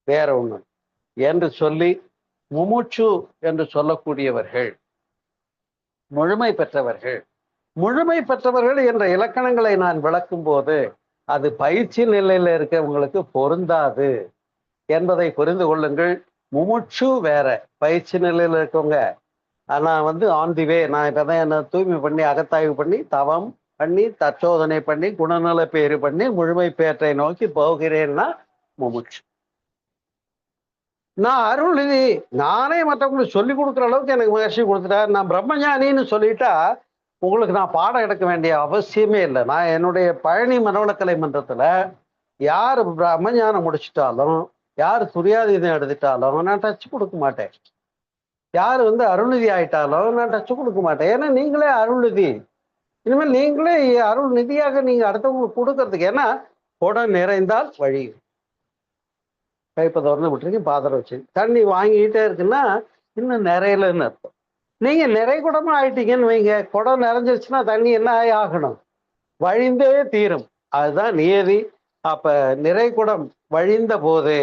வேற ஒண்ணு என்று சொல்லி முமுட்சு என்று சொல்லக்கூடியவர்கள் முழுமை பெற்றவர்கள். முழுமை பெற்றவர்கள் என்ற இலக்கணங்களை நான் விளக்கும் போது அது பயிற்சி நிலையில இருக்கிறவங்களுக்கு பொருந்தாது என்பதை புரிந்து கொள்ளுங்கள். முமுட்சு வேற, பயிற்சி நிலையில இருக்கவங்க நான் ஆன் தி வே, நான் இப்பதான் என்ன தூய்மை பண்ணி அகத்தாய்வு பண்ணி தவம் பண்ணி தற்சோதனை பண்ணி குணநல பேரு பண்ணி முழுமை பேற்றை நோக்கி போகிறேன்னா முமுட்சு. நான் அருள்நிதி, நானே மற்றவங்களுக்கு சொல்லி கொடுக்குற அளவுக்கு எனக்கு முயற்சி கொடுத்துட்டார், நான் பிரம்மஞானின்னு சொல்லிட்டா உங்களுக்கு நான் பாடம் எடுக்க வேண்டிய அவசியமே இல்லை. நான் என்னுடைய பழனி மனவளக்கலை மன்றத்துல யார் பிரம்மஞானம் முடிச்சுட்டாலும் யார் துரியாதீதம் எடுத்துட்டாலும் நான் டச் கொடுக்க மாட்டேன். யார் அருள்நிதி ஆயிட்டாலும் நான் டச் கொடுக்க மாட்டேன். ஏன்னா நீங்களே அருள்நிதி, இனிமேல் நீங்களே அருள் நிதியாக நீங்க அடுத்தவங்களுக்கு கொடுக்கறதுக்கு. ஏன்னா குடம் நிறைந்தால் வழி, கைப்பை திறந்து விட்டுருக்கு, பாத்திரம் வச்சு தண்ணி வாங்கிக்கிட்டே இருக்குன்னா இன்னும் நிறையலன்னு அர்த்தம். நீங்க நிறை குடமா ஆயிட்டீங்கன்னு வைங்க, குடம் நிறைஞ்சிருச்சுன்னா தண்ணி என்ன ஆகணும்? வழிந்தே தீரும். அதுதான் நியதி. அப்ப நிறை குடம் வழிந்த போது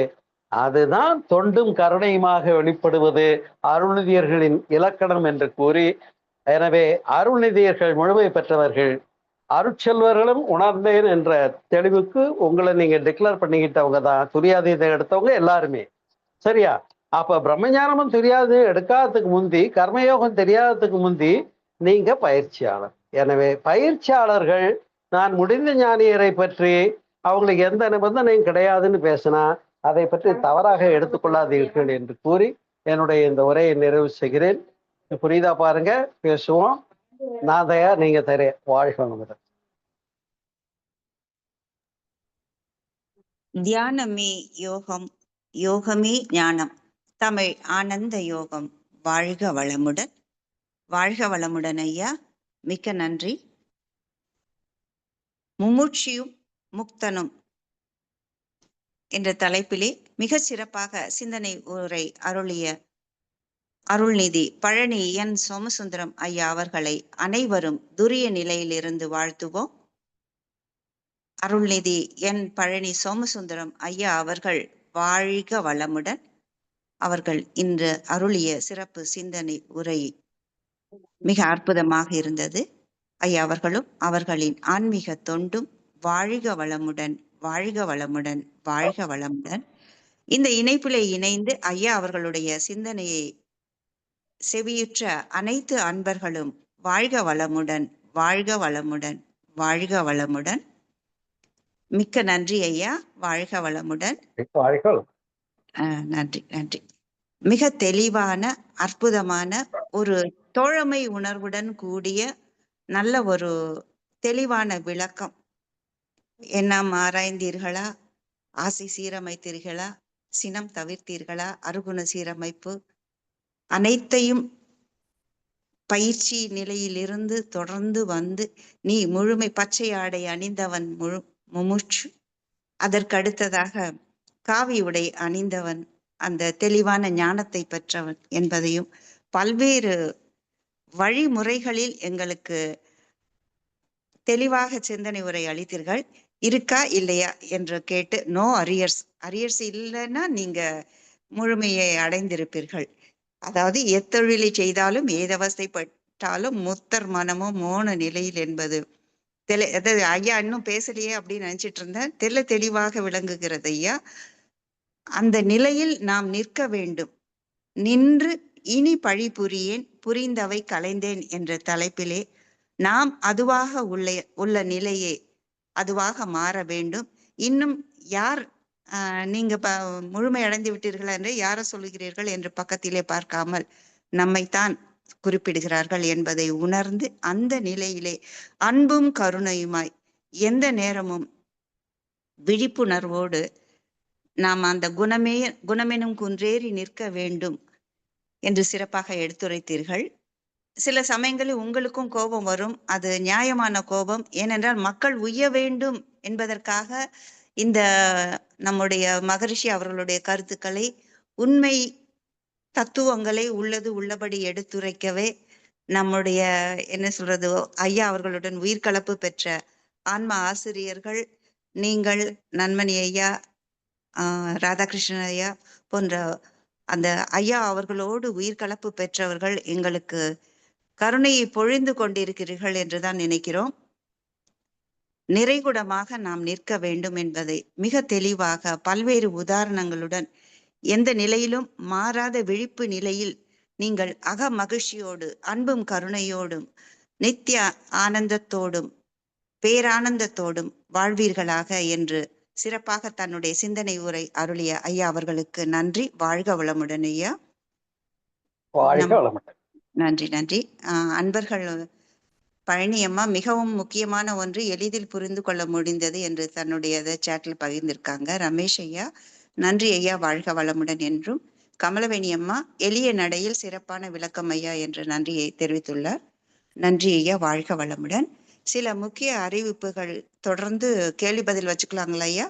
அதுதான் தொண்டும் கருணையுமாக வெளிப்படுவது அருள்நிதியர்களின் இலக்கணம் என்று கூறி, எனவே அருள்நிதியர்கள் முழுமை பெற்றவர்கள், அருட்செல்வர்களும் உணர்ந்தேன் என்ற தெளிவுக்கு உங்களை நீங்க டிக்ளேர் பண்ணிக்கிட்டவங்க தான் துரியாதீதை எடுத்தவங்க எல்லாருமே. சரியா? அப்ப பிரம்மஞானமும் தெரியாது எடுக்காததுக்கு முந்தி, கர்மயோகம் தெரியாததுக்கு முந்தி நீங்க பயிற்சியாளர். எனவே பயிற்சியாளர்கள் நான் முடிந்த ஞானியரை பற்றி அவங்களுக்கு எந்த நிபந்தனையும் கிடையாதுன்னு பேசினா அதை பற்றி தவறாக எடுத்துக்கொள்ளாதீர்கள் என்று கூறி என்னுடைய இந்த உரையை நிறைவு செய்கிறேன். புரியுதா? பாருங்க, பேசுவோம். நான் தயார், நீங்க தயார். வாழ்க வளமுடன். தியானமே யோகம், யோகமே ஞானம். தமிழ் ஆனந்த யோகம். வாழ்க வளமுடன். வாழ்க வளமுடன் ஐயா. மிக்க நன்றி. முமுட்சியும் முக்தனும் என்ற தலைப்பிலே மிக சிறப்பாக சிந்தனை உரை அருளிய அருள்நிதி பழனி என் சோமசுந்தரம் ஐயா அவர்களை அனைவரும் துரிய நிலையிலிருந்து வாழ்த்துவோம். அருள்நிதி என் பழனி சோமசுந்தரம் ஐயா அவர்கள் வாழ்க வளமுடன். அவர்கள் இன்று அருளிய சிறப்பு சிந்தனை உரை மிக அற்புதமாக இருந்தது. ஐயா அவர்களும் அவர்களின் ஆன்மீக தொண்டும் வாழ்க வளமுடன், வாழ்க வளமுடன், வாழ்க வளமுடன். இந்த இணைப்பிலே இணைந்து ஐயா அவர்களுடைய சிந்தனையை செவியுற்ற அனைத்து அன்பர்களும் வாழ்க வளமுடன், வாழ்க வளமுடன், வாழ்க வளமுடன். மிக்க நன்றி ஐயா. வாழ்க வளமுடன். நன்றி நன்றி. மிக தெளிவான அற்புதமான ஒரு தோழமை உணர்வுடன் கூடிய நல்ல ஒரு தெளிவான விளக்கம். எண்ணம் ஆராய்ந்தீர்களா, ஆசை சீரமைத்தீர்களா, சினம் தவிர்த்தீர்களா, அருகுண சீரமைப்பு அனைத்தையும் பயிற்சி நிலையிலிருந்து தொடர்ந்து வந்து நீ முழுமை பச்சை ஆடை அணிந்தவன் முமுட்சு, அதற்கடுத்ததாக காவி உடை அணிந்தவன் அந்த தெளிவான ஞானத்தை பெற்றவன் என்பதையும் பல்வேறு வழிமுறைகளில் எங்களுக்கு தெளிவாக சிந்தனை உரை அளித்தீர்கள். இருக்கா இல்லையா என்று கேட்டு, நோ அரியர்ஸ், அரியர்ஸ் இல்லைன்னா நீங்க முழுமையை அடைந்திருப்பீர்கள். அதாவது எத்தொழிலை செய்தாலும் ஏதவஸ்தைப்பட்டாலும் முத்தர் மனமும் மோன நிலையில் என்பது அதாவது ஐயா இன்னும் பேசலையே அப்படின்னு நினைச்சிட்டு இருந்தேன். தெளிவாக விளங்குகிறது ஐயா. அந்த நிலையில் நாம் நிற்க வேண்டும். நின்று இனி பழி புரியேன், புரிந்தவை கலைந்தேன் என்ற தலைப்பிலே நாம் அதுவாக உள்ள நிலையே அதுவாக மாற வேண்டும். இன்னும் யார் நீங்க முழுமை அடைந்து விட்டீர்களா என்று யார சொல்லுகிறீர்கள் என்று பக்கத்திலே பார்க்காமல் நம்மைத்தான் குறிப்பிடுகிறார்கள் என்பதை உணர்ந்து அந்த நிலையிலே அன்பும் கருணையுமாய் எந்த நேரமும் விழிப்புணர்வோடு நாம் அந்த குணமெனும் குன்றேறி நிற்க வேண்டும் என்று சிறப்பாக எடுத்துரைத்தீர்கள். சில சமயங்களில் உங்களுக்கும் கோபம் வரும். அது நியாயமான கோபம். ஏனென்றால் மக்கள் உய்ய வேண்டும் என்பதற்காக இந்த நம்முடைய மகரிஷி அவர்களுடைய கருத்துக்களை, உண்மை தத்துவங்களை உள்ளபடி எடுத்துரைக்கவே நம்முடைய என்ன சொல்றது, ஐயா அவர்களுடன் உயிர்கலப்பு பெற்ற ஆன்ம ஆசிரியர்கள், நீங்கள், நன்மணி ஐயா, ராதாகிருஷ்ணன் ஐயா போன்ற அந்த ஐயா அவர்களோடு உயிர்கலப்பு பெற்றவர்கள் எங்களுக்கு கருணையை பொழிந்து கொண்டிருக்கிறீர்கள் என்றுதான் நினைக்கிறோம். நிறைகுடமாக நாம் நிற்க வேண்டும் என்பதை மிக தெளிவாக பல்வேறு உதாரணங்களுடன் எந்த நிலையிலும் மாறாத விழிப்பு நிலையில் நீங்கள் அக மகிழ்ச்சியோடு அன்பும் கருணையோடும் நித்திய ஆனந்தத்தோடும் பேரானந்தத்தோடும் வாழ்வீர்களாக என்று சிறப்பாக தன்னுடைய சிந்தனை உரை அருளிய ஐயா அவர்களுக்கு நன்றி. வாழ்க வளமுடன் ஐயா. நன்றி நன்றி. அன்பர்கள் பழனி அம்மா மிகவும் முக்கியமான ஒன்று எளிதில் புரிந்து கொள்ள முடிந்தது என்று தன்னுடைய சேட்டில் பகிர்ந்திருக்காங்க. ரமேஷ் ஐயா நன்றி ஐயா, வாழ்க வளமுடன் என்றும். கமலவேணி அம்மா எளிய நடையில் சிறப்பான விளக்கம் ஐயா என்று நன்றியை தெரிவித்துள்ளார். நன்றி ஐயா, வாழ்க வளமுடன். சில முக்கிய அறிவிப்புகள் தொடர்ந்து கேள்வி பதில் வச்சுக்கலாங்களா ஐயா?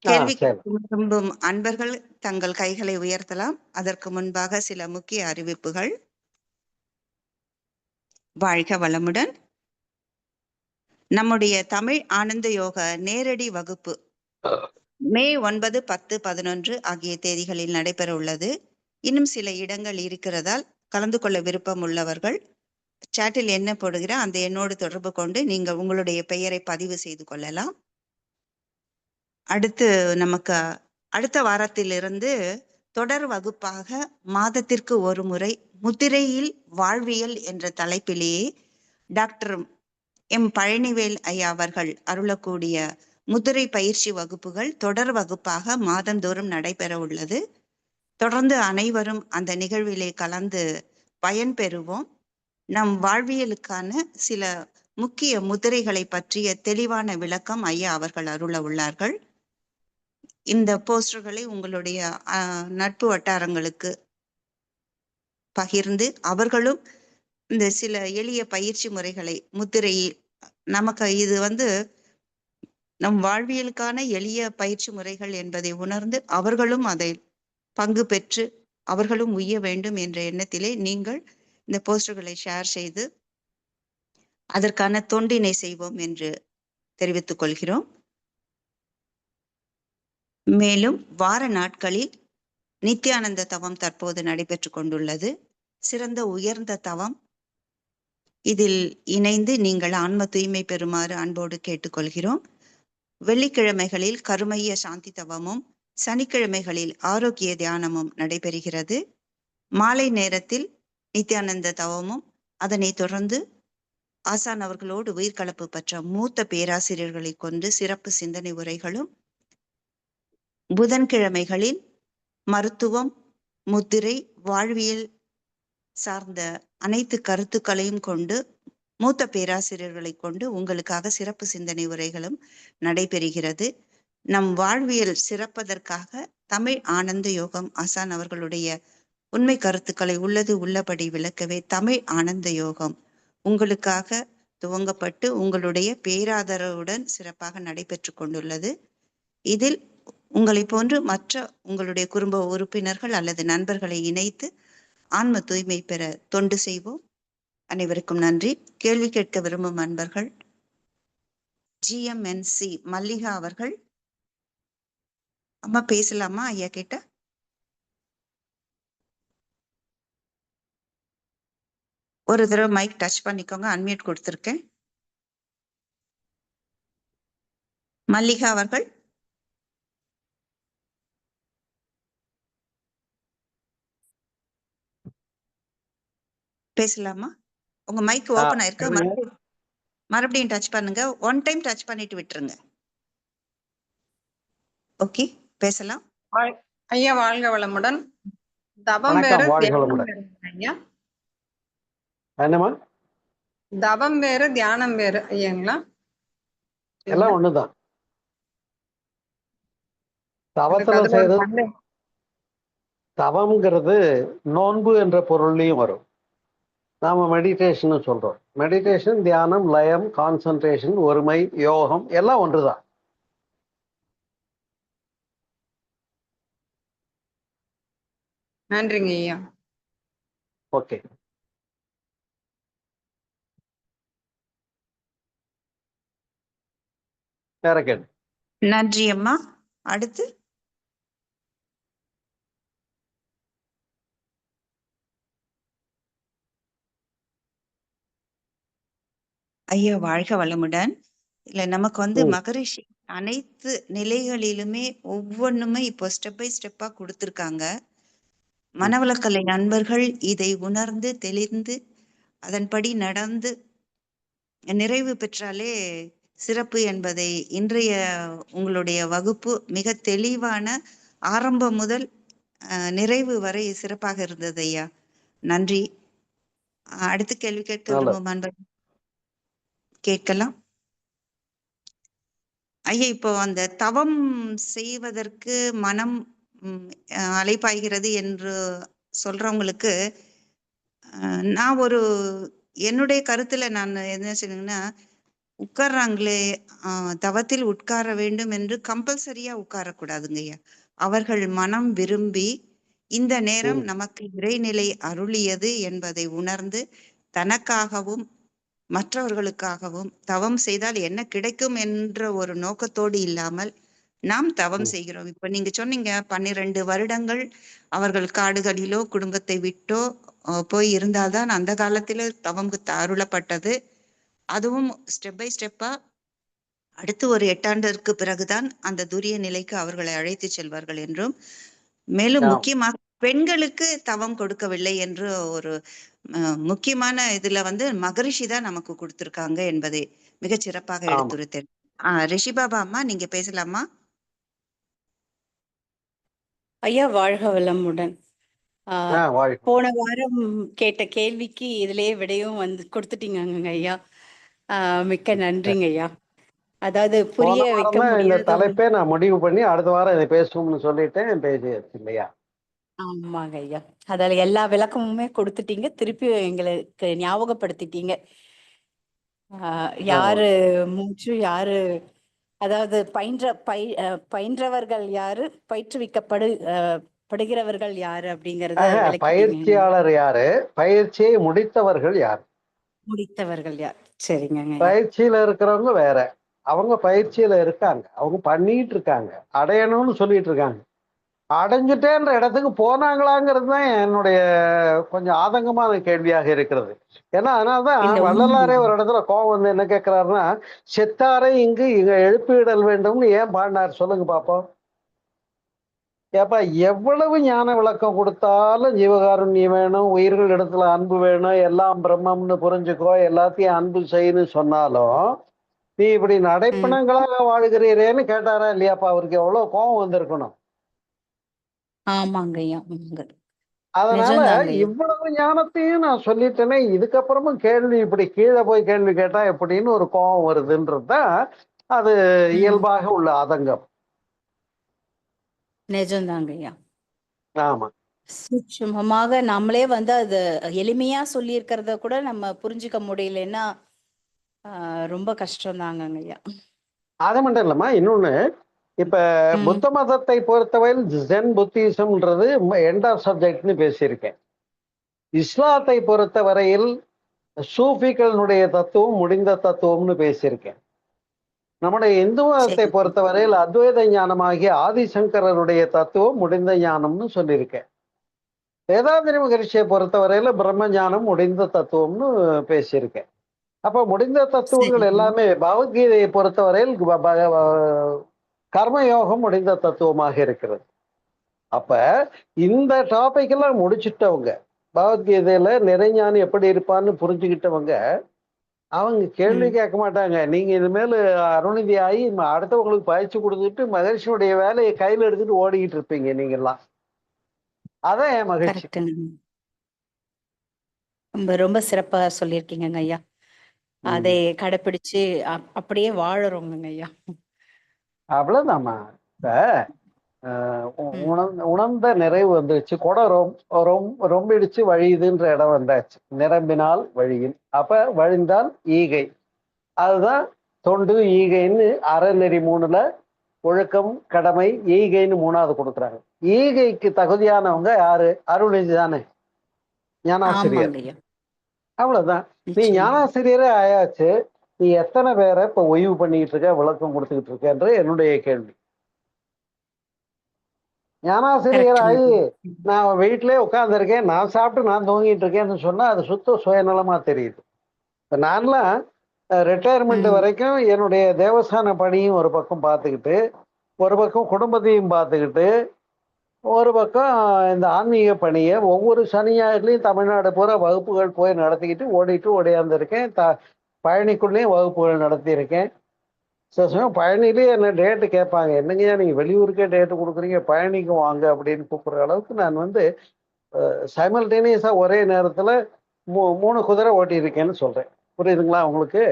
கேள்வி விரும்பும் அன்பர்கள் தங்கள் கைகளை உயர்த்தலாம். அதற்கு முன்பாக சில முக்கிய அறிவிப்புகள். வாழ்க வளமுடன். நம்முடைய தமிழ் ஆனந்த யோக நேரடி வகுப்பு மே 9, 10, 11 ஆகிய தேதிகளில் நடைபெற உள்ளது. இன்னும் சில இடங்கள் இருக்கிறதால் கலந்து கொள்ள விருப்பம் உள்ளவர்கள் சாட்டில் என்ன போடுகிற அந்த எண்ணோடு தொடர்பு கொண்டு நீங்கள் உங்களுடைய பெயரை பதிவு செய்து கொள்ளலாம். அடுத்து நமக்கு அடுத்த வாரத்திலிருந்து தொடர் வகுப்பாக மாதத்திற்கு ஒரு முறை முத்திரையில் வாழ்வியல் என்ற தலைப்பிலேயே டாக்டர் எம் பழனிவேல் ஐயா அவர்கள் அருளக்கூடிய முத்திரை பயிற்சி வகுப்புகள் தொடர் வகுப்பாக மாதந்தோறும் நடைபெற உள்ளது. தொடர்ந்து அனைவரும் அந்த நிகழ்விலே கலந்து பயன்பெறுவோம். நம் வாழ்வியலுக்கான சில முக்கிய முத்திரைகளை பற்றிய தெளிவான விளக்கம் ஐயா அவர்கள் அருள உள்ளார்கள். இந்த போஸ்டர்களை உங்களுடைய நட்பு வட்டாரங்களுக்கு பகிர்ந்து அவர்களும் இந்த சில எளிய பயிற்சி முறைகளை முத்திரை நமக்கு இது நம் வாழ்வியலுக்கான எளிய பயிற்சி முறைகள் என்பதை உணர்ந்து அவர்களும் அதை பங்கு பெற்று அவர்களும் உய்ய வேண்டும் என்ற எண்ணத்திலே நீங்கள் இந்த போஸ்டர்களை ஷேர் செய்து அதற்கான தொண்டினை செய்வோம் என்று தெரிவித்துக் கொள்கிறோம். மேலும் வார நாட்களில் நித்யானந்த தவம் தற்போது நடைபெற்று கொண்டுள்ளது. சிறந்த உயர்ந்த தவம். இதில் இணைந்து நீங்கள் ஆன்ம தூய்மை பெறுமாறு அன்போடு கேட்டுக்கொள்கிறோம். வெள்ளிக்கிழமைகளில் கருமைய சாந்தி தவமும் சனிக்கிழமைகளில் ஆரோக்கிய தியானமும் நடைபெறுகிறது. மாலை நேரத்தில் நித்யானந்த தவமும் அதனைத் தொடர்ந்து ஆசான் அவர்களோடு உயிர்கலப்பு பெற்ற மூத்த பேராசிரியர்களை கொண்டு சிறப்பு சிந்தனை உரைகளும், புதன்கிழமைகளில் மருத்துவம், முத்திரை, வாழ்வியல் சார்ந்த அனைத்து கருத்துக்களையும் கொண்டு மூத்த பேராசிரியர்களை கொண்டு உங்களுக்காக சிறப்பு சிந்தனை உரைகளும் நடைபெறுகிறது. நம் வாழ்வியல் சிறப்பதற்காக தமிழ் ஆனந்த யோகம் ஆசான் அவர்களுடைய உண்மை கருத்துக்களை உள்ளது உள்ளபடி விளக்கவே தமிழ் ஆனந்த யோகம் உங்களுக்காக துவங்கப்பட்டு உங்களுடைய பேராதரவுடன் சிறப்பாக நடைபெற்று கொண்டுள்ளது. இதில் உங்களை போன்று மற்ற உங்களுடைய குடும்ப உறுப்பினர்கள் அல்லது நண்பர்களை இணைத்து ஆன்ம தூய்மை பெற தொண்டு செய்வோம். அனைவருக்கும் நன்றி. கேள்வி கேட்க விரும்பும் அன்பர்கள் GMNC மல்லிகா அவர்கள். அம்மா பேசலாமா ஐயா கிட்ட? ஒரு தடவை மைக் டச் பண்ணிக்கோங்க. அன்மியூட் கொடுத்திருக்கேன். மல்லிகா அவர்கள் பேசலாமா? உங்க மைக் ஓபன் ஆயிருக்கு. மறுபடியும் டச் பண்ணுங்க. ஒன் டைம் டச் பண்ணிட்டு விட்டுருங்க. ஓகே, பேசலாம். ஐயா வாழ்க வளமுடன். தவம் வேற தியானம் வேற ஐயா? என்னமா? தவம் வேற தியானம் வேற ஐயாங்களா? எல்லாம் ஒண்ணுதான். தவத்துல செய்யறது தவம்ங்கிறது நோன்பு என்ற பொருள்லையும் வரும். நாம மெடிடேஷன் சொல்றோம். மெடிடேஷன், தியானம், லயம், கான்சன்ட்ரேஷன், ஒருமை, யோகம் எல்லாம் ஒன்றுதான். நன்றிங்க ஐயா. ஓகே, வேற கேள்வி? நன்றி அம்மா. அடுத்து ஐயா வாழ்க வளமுடன். இல்ல நமக்கு மகரிஷி அனைத்து நிலைகளிலுமே ஒவ்வொன்றுமே இப்போ ஸ்டெப் பை ஸ்டெப்பா கொடுத்திருக்காங்க. மனவளக்கலை நண்பர்கள் இதை உணர்ந்து தெளிந்து அதன்படி நடந்து நிறைவு பெற்றாலே சிறப்பு என்பதை இன்றைய உங்களுடைய வகுப்பு மிக தெளிவான ஆரம்பம் முதல் நிறைவு வரை சிறப்பாக இருந்தது ஐயா. நன்றி. அடுத்த கேள்வி கேட்க விரும்பும் அன்பர்கள் கேட்கலாம் ஐயா. இப்போ அந்த தவம் செய்வதற்கு மனம் அலைப்பாய்கிறது என்று சொல்றவங்களுக்கு நான் என்னுடைய கருத்துல நான் என்ன சொன்னீங்கன்னா, உட்கார்றாங்களே தவத்தில் உட்கார வேண்டும் என்று கம்பல்சரியா உட்காரக்கூடாதுங்க ஐயா. அவர்கள் மனம் விரும்பி இந்த நேரம் நமக்கு இறைநிலை அருளியது என்பதை உணர்ந்து தனக்காகவும் மற்றவர்களுக்காகவும் தவம் செய்தால் என்ன கிடைக்கும் என்ற ஒரு நோக்கத்தோடு இல்லாமல் நாம் தவம் செய்கிறோம். இப்ப நீங்க சொன்னீங்க 12 வருடங்கள் அவர்கள் காடுகளிலோ குடும்பத்தை விட்டோ போய் இருந்தால்தான் அந்த காலத்துல தவம் அருளப்பட்டது. அதுவும் ஸ்டெப் பை ஸ்டெப்பா அடுத்து ஒரு 8 ஆண்டிற்கு பிறகுதான் அந்த துரிய நிலைக்கு அவர்களை அழைத்து செல்வார்கள் என்றும், மேலும் முக்கியமாக பெண்களுக்கு தவம் கொடுக்கவில்லை என்று ஒரு முக்கியமான இதுல மகரிஷி தான் நமக்கு கொடுத்திருக்காங்க என்பதை மிகச் சிறப்பாக எடுத்துரைத்தேன். ரிஷிபாபா அம்மா நீங்க பேசலாமா? ஐயா வாழ்க வளமுடன். போன வாரம் கேட்ட கேள்விக்கு இதுலயே விடையும் கொடுத்துட்டீங்க ஐயா. மிக்க நன்றிங்க ஐயா. அதாவது போன புரிய வைக்க வாரம் தான் இந்த முடியாத ஒரு தலைப்பே நான் முடிவு பண்ணி அடுத்த வாரம் இதை பேசுவோம்னு சொல்லிட்டேன், பேசியாச்சு இல்லையா? ஆமாங்க ஐயா. அதுல எல்லா விளக்கமுமே கொடுத்துட்டீங்க, திருப்பி எங்களுக்கு ஞாபகப்படுத்திட்டீங்க. யாரு மூச்சு, யாரு அதாவது பயின்றவர்கள் யாரு, படுகிறவர்கள் யாரு அப்படிங்கறத விளக்கிட்டீங்க. பயிற்சியாளர் யாரு, பயிற்சியை முடித்தவர்கள் யார்? முடித்தவர்கள் யார்? சரிங்க ஐயா. பயிற்சியில இருக்கிறவங்க வேற, அவங்க பயிற்சியில இருக்காங்க, அவங்க பண்ணிட்டு இருக்காங்க, அடையணும்னு சொல்லிட்டு இருக்காங்க. அடைஞ்சிட்டேன்ற இடத்துக்கு போனாங்களாங்கிறது தான் என்னுடைய கொஞ்சம் ஆதங்கமான கேள்வியாக இருக்கிறது. ஏன்னா அதனால்தான் இல்ல வள்ளலாரே ஒரு இடத்துல கோபம் வந்து என்ன கேட்கிறாருன்னா, செத்தாரை இங்கு இங்க எழுப்பிவிடல் வேண்டும்னு ஏன் பாடினார் சொல்லுங்க பாப்போம். ஏப்பா, எவ்வளவு ஞான விளக்கம் கொடுத்தாலும் ஜீவகாருண்யம் வேணும், உயிர்கள் இடத்துல அன்பு வேணும், எல்லாம் பிரம்மம்னு புரிஞ்சுக்கோ, எல்லாத்தையும் அன்பு செய்யன்னு சொன்னாலும் நீ இப்படி நடைப்பணங்களாக வாழ்கிறீரேன்னு கேட்டாரா இல்லையாப்பா? அவருக்கு எவ்வளவு கோபம் வந்திருக்கணும். ஆமாங்க ஐயா, ஆமாங்க. அதனால நிஜம்தாங்க ஐயா. இவ்வளவு ஞானத்தையும் நான் சொல்லிட்டேனே, இதுக்கப்புறமும் கேள்வி இப்படி கீழே போய் கேள்வி கேட்டா எப்படின்னு ஒரு கோபம் வருதுன்றதுதான் அது இயல்பாக உள்ள ஆதங்கம். நிஜம்தாங்க ஐயா. ஆமா, சூட்சுமமாக நம்மளே வந்து அது எளிமையா சொல்லி இருக்கிறத கூட நம்ம புரிஞ்சுக்க முடியலன்னா ரொம்ப கஷ்டம் தாங்க ஐயா. அது மட்டும் இல்லம்மா, இன்னொன்னு, இப்ப புத்த மதத்தை பொறுத்தவரையில் ஜென் புத்திசம்ன்றது எண்ட் ஆஃப் சப்ஜெக்ட்னு பேசியிருக்கேன். இஸ்லாத்தை பொறுத்த வரையில் சூஃபிகளுடைய தத்துவம் முடிந்த தத்துவம்னு பேசியிருக்கேன். நம்முடைய இந்து மதத்தை பொறுத்த வரையில் அத்வைத ஞானமாகிய ஆதிசங்கரருடைய தத்துவம் முடிந்த ஞானம்னு சொல்லியிருக்கேன். வேதாந்திரி மகரிஷியை பொறுத்த வரையில பிரம்ம ஞானம் முடிந்த தத்துவம்னு பேசியிருக்கேன். அப்ப முடிந்த தத்துவங்கள் எல்லாமே பகவத்கீதையை பொறுத்தவரையில் கர்மயோகம் முடிந்த தத்துவமாக இருக்கிறது. அப்ப இந்த டாபிக் எல்லாம் முடிச்சுட்டவங்க, பகவத்கீதையில நிறைஞானி எப்படி இருப்பான்னு புரிஞ்சுக்கிட்டவங்க, அவங்க கேள்வி கேட்க மாட்டாங்க. நீங்க இனிமேல் அருணிதி ஆகி அடுத்தவங்களுக்கு பயிற்சி கொடுத்துட்டு மகரிஷியுடைய வேலையை கையில எடுத்துட்டு ஓடிக்கிட்டு இருப்பீங்க நீங்க எல்லாம். அதான் என் மகிழ்ச்சி. ரொம்ப சிறப்பா சொல்லியிருக்கீங்க ஐயா. அதை கடைபிடிச்சு அப்படியே வாழறோங்க ஐயா. அவ்வளவுதாம்மா. இப்ப உணர்ந்த நிறைவு வந்துருச்சு, குடம் ரொம்பிடுச்சு, வழியுதுன்ற இடம் வந்தாச்சு. நிரம்பினால் வழியும், அப்ப வழிந்தால் ஈகை. அதுதான் தொண்டு ஈகைன்னு அறநெறி 3ல ஒழுக்கம், கடமை, ஈகைன்னு 3வது கொடுக்குறாங்க. ஈகைக்கு தகுதியானவங்க யாரு? அருள்நிதி தானே, ஞானாசிரியர். அவ்வளவுதான். நீ ஞானாசிரியரே ஆயாச்சு, நீ எத்தனை பேரை இப்ப ஓய்வு பண்ணிட்டு இருக்க, விளக்கம் கொடுத்துக்கிட்டு இருக்கன்ற என்னுடைய கேள்வி. ஞானாசிரியர் ஆகி நான் வீட்டிலே உட்கார்ந்துருக்கேன், நான் சாப்பிட்டு நான் தூங்கிட்டு இருக்கேன்னு சொன்னா அது சுத்த சுயநலமா தெரியுது. இப்ப நான்லாம் ரிட்டையர்மெண்ட் வரைக்கும் என்னுடைய தேவஸ்தான பணியும் ஒரு பக்கம் பார்த்துக்கிட்டு, ஒரு பக்கம் குடும்பத்தையும் பார்த்துக்கிட்டு, ஒரு பக்கம் இந்த ஆன்மீக பணியை ஒவ்வொரு சனி ஞாயிறுலையும் தமிழ்நாடு பூரா வகுப்புகள் போய் நடத்திக்கிட்டு ஓடிட்டு ஓடியாந்துருக்கேன். பழனிக்குள்ளேயும் வகுப்புகள் நடத்தியிருக்கேன். சில சமயம் பழனிலேயே என்ன டேட்டு கேட்பாங்க, என்னங்கய்யா நீங்க வெளியூருக்கே டேட்டு கொடுக்குறீங்க, பழனிக்கு வாங்க அப்படின்னு கூப்பிடுற அளவுக்கு நான் வந்து சைமல்டேனியஸா ஒரே நேரத்துல 3 குதிரை ஓட்டியிருக்கேன்னு சொல்றேன். புரியுதுங்களா உங்களுக்கு?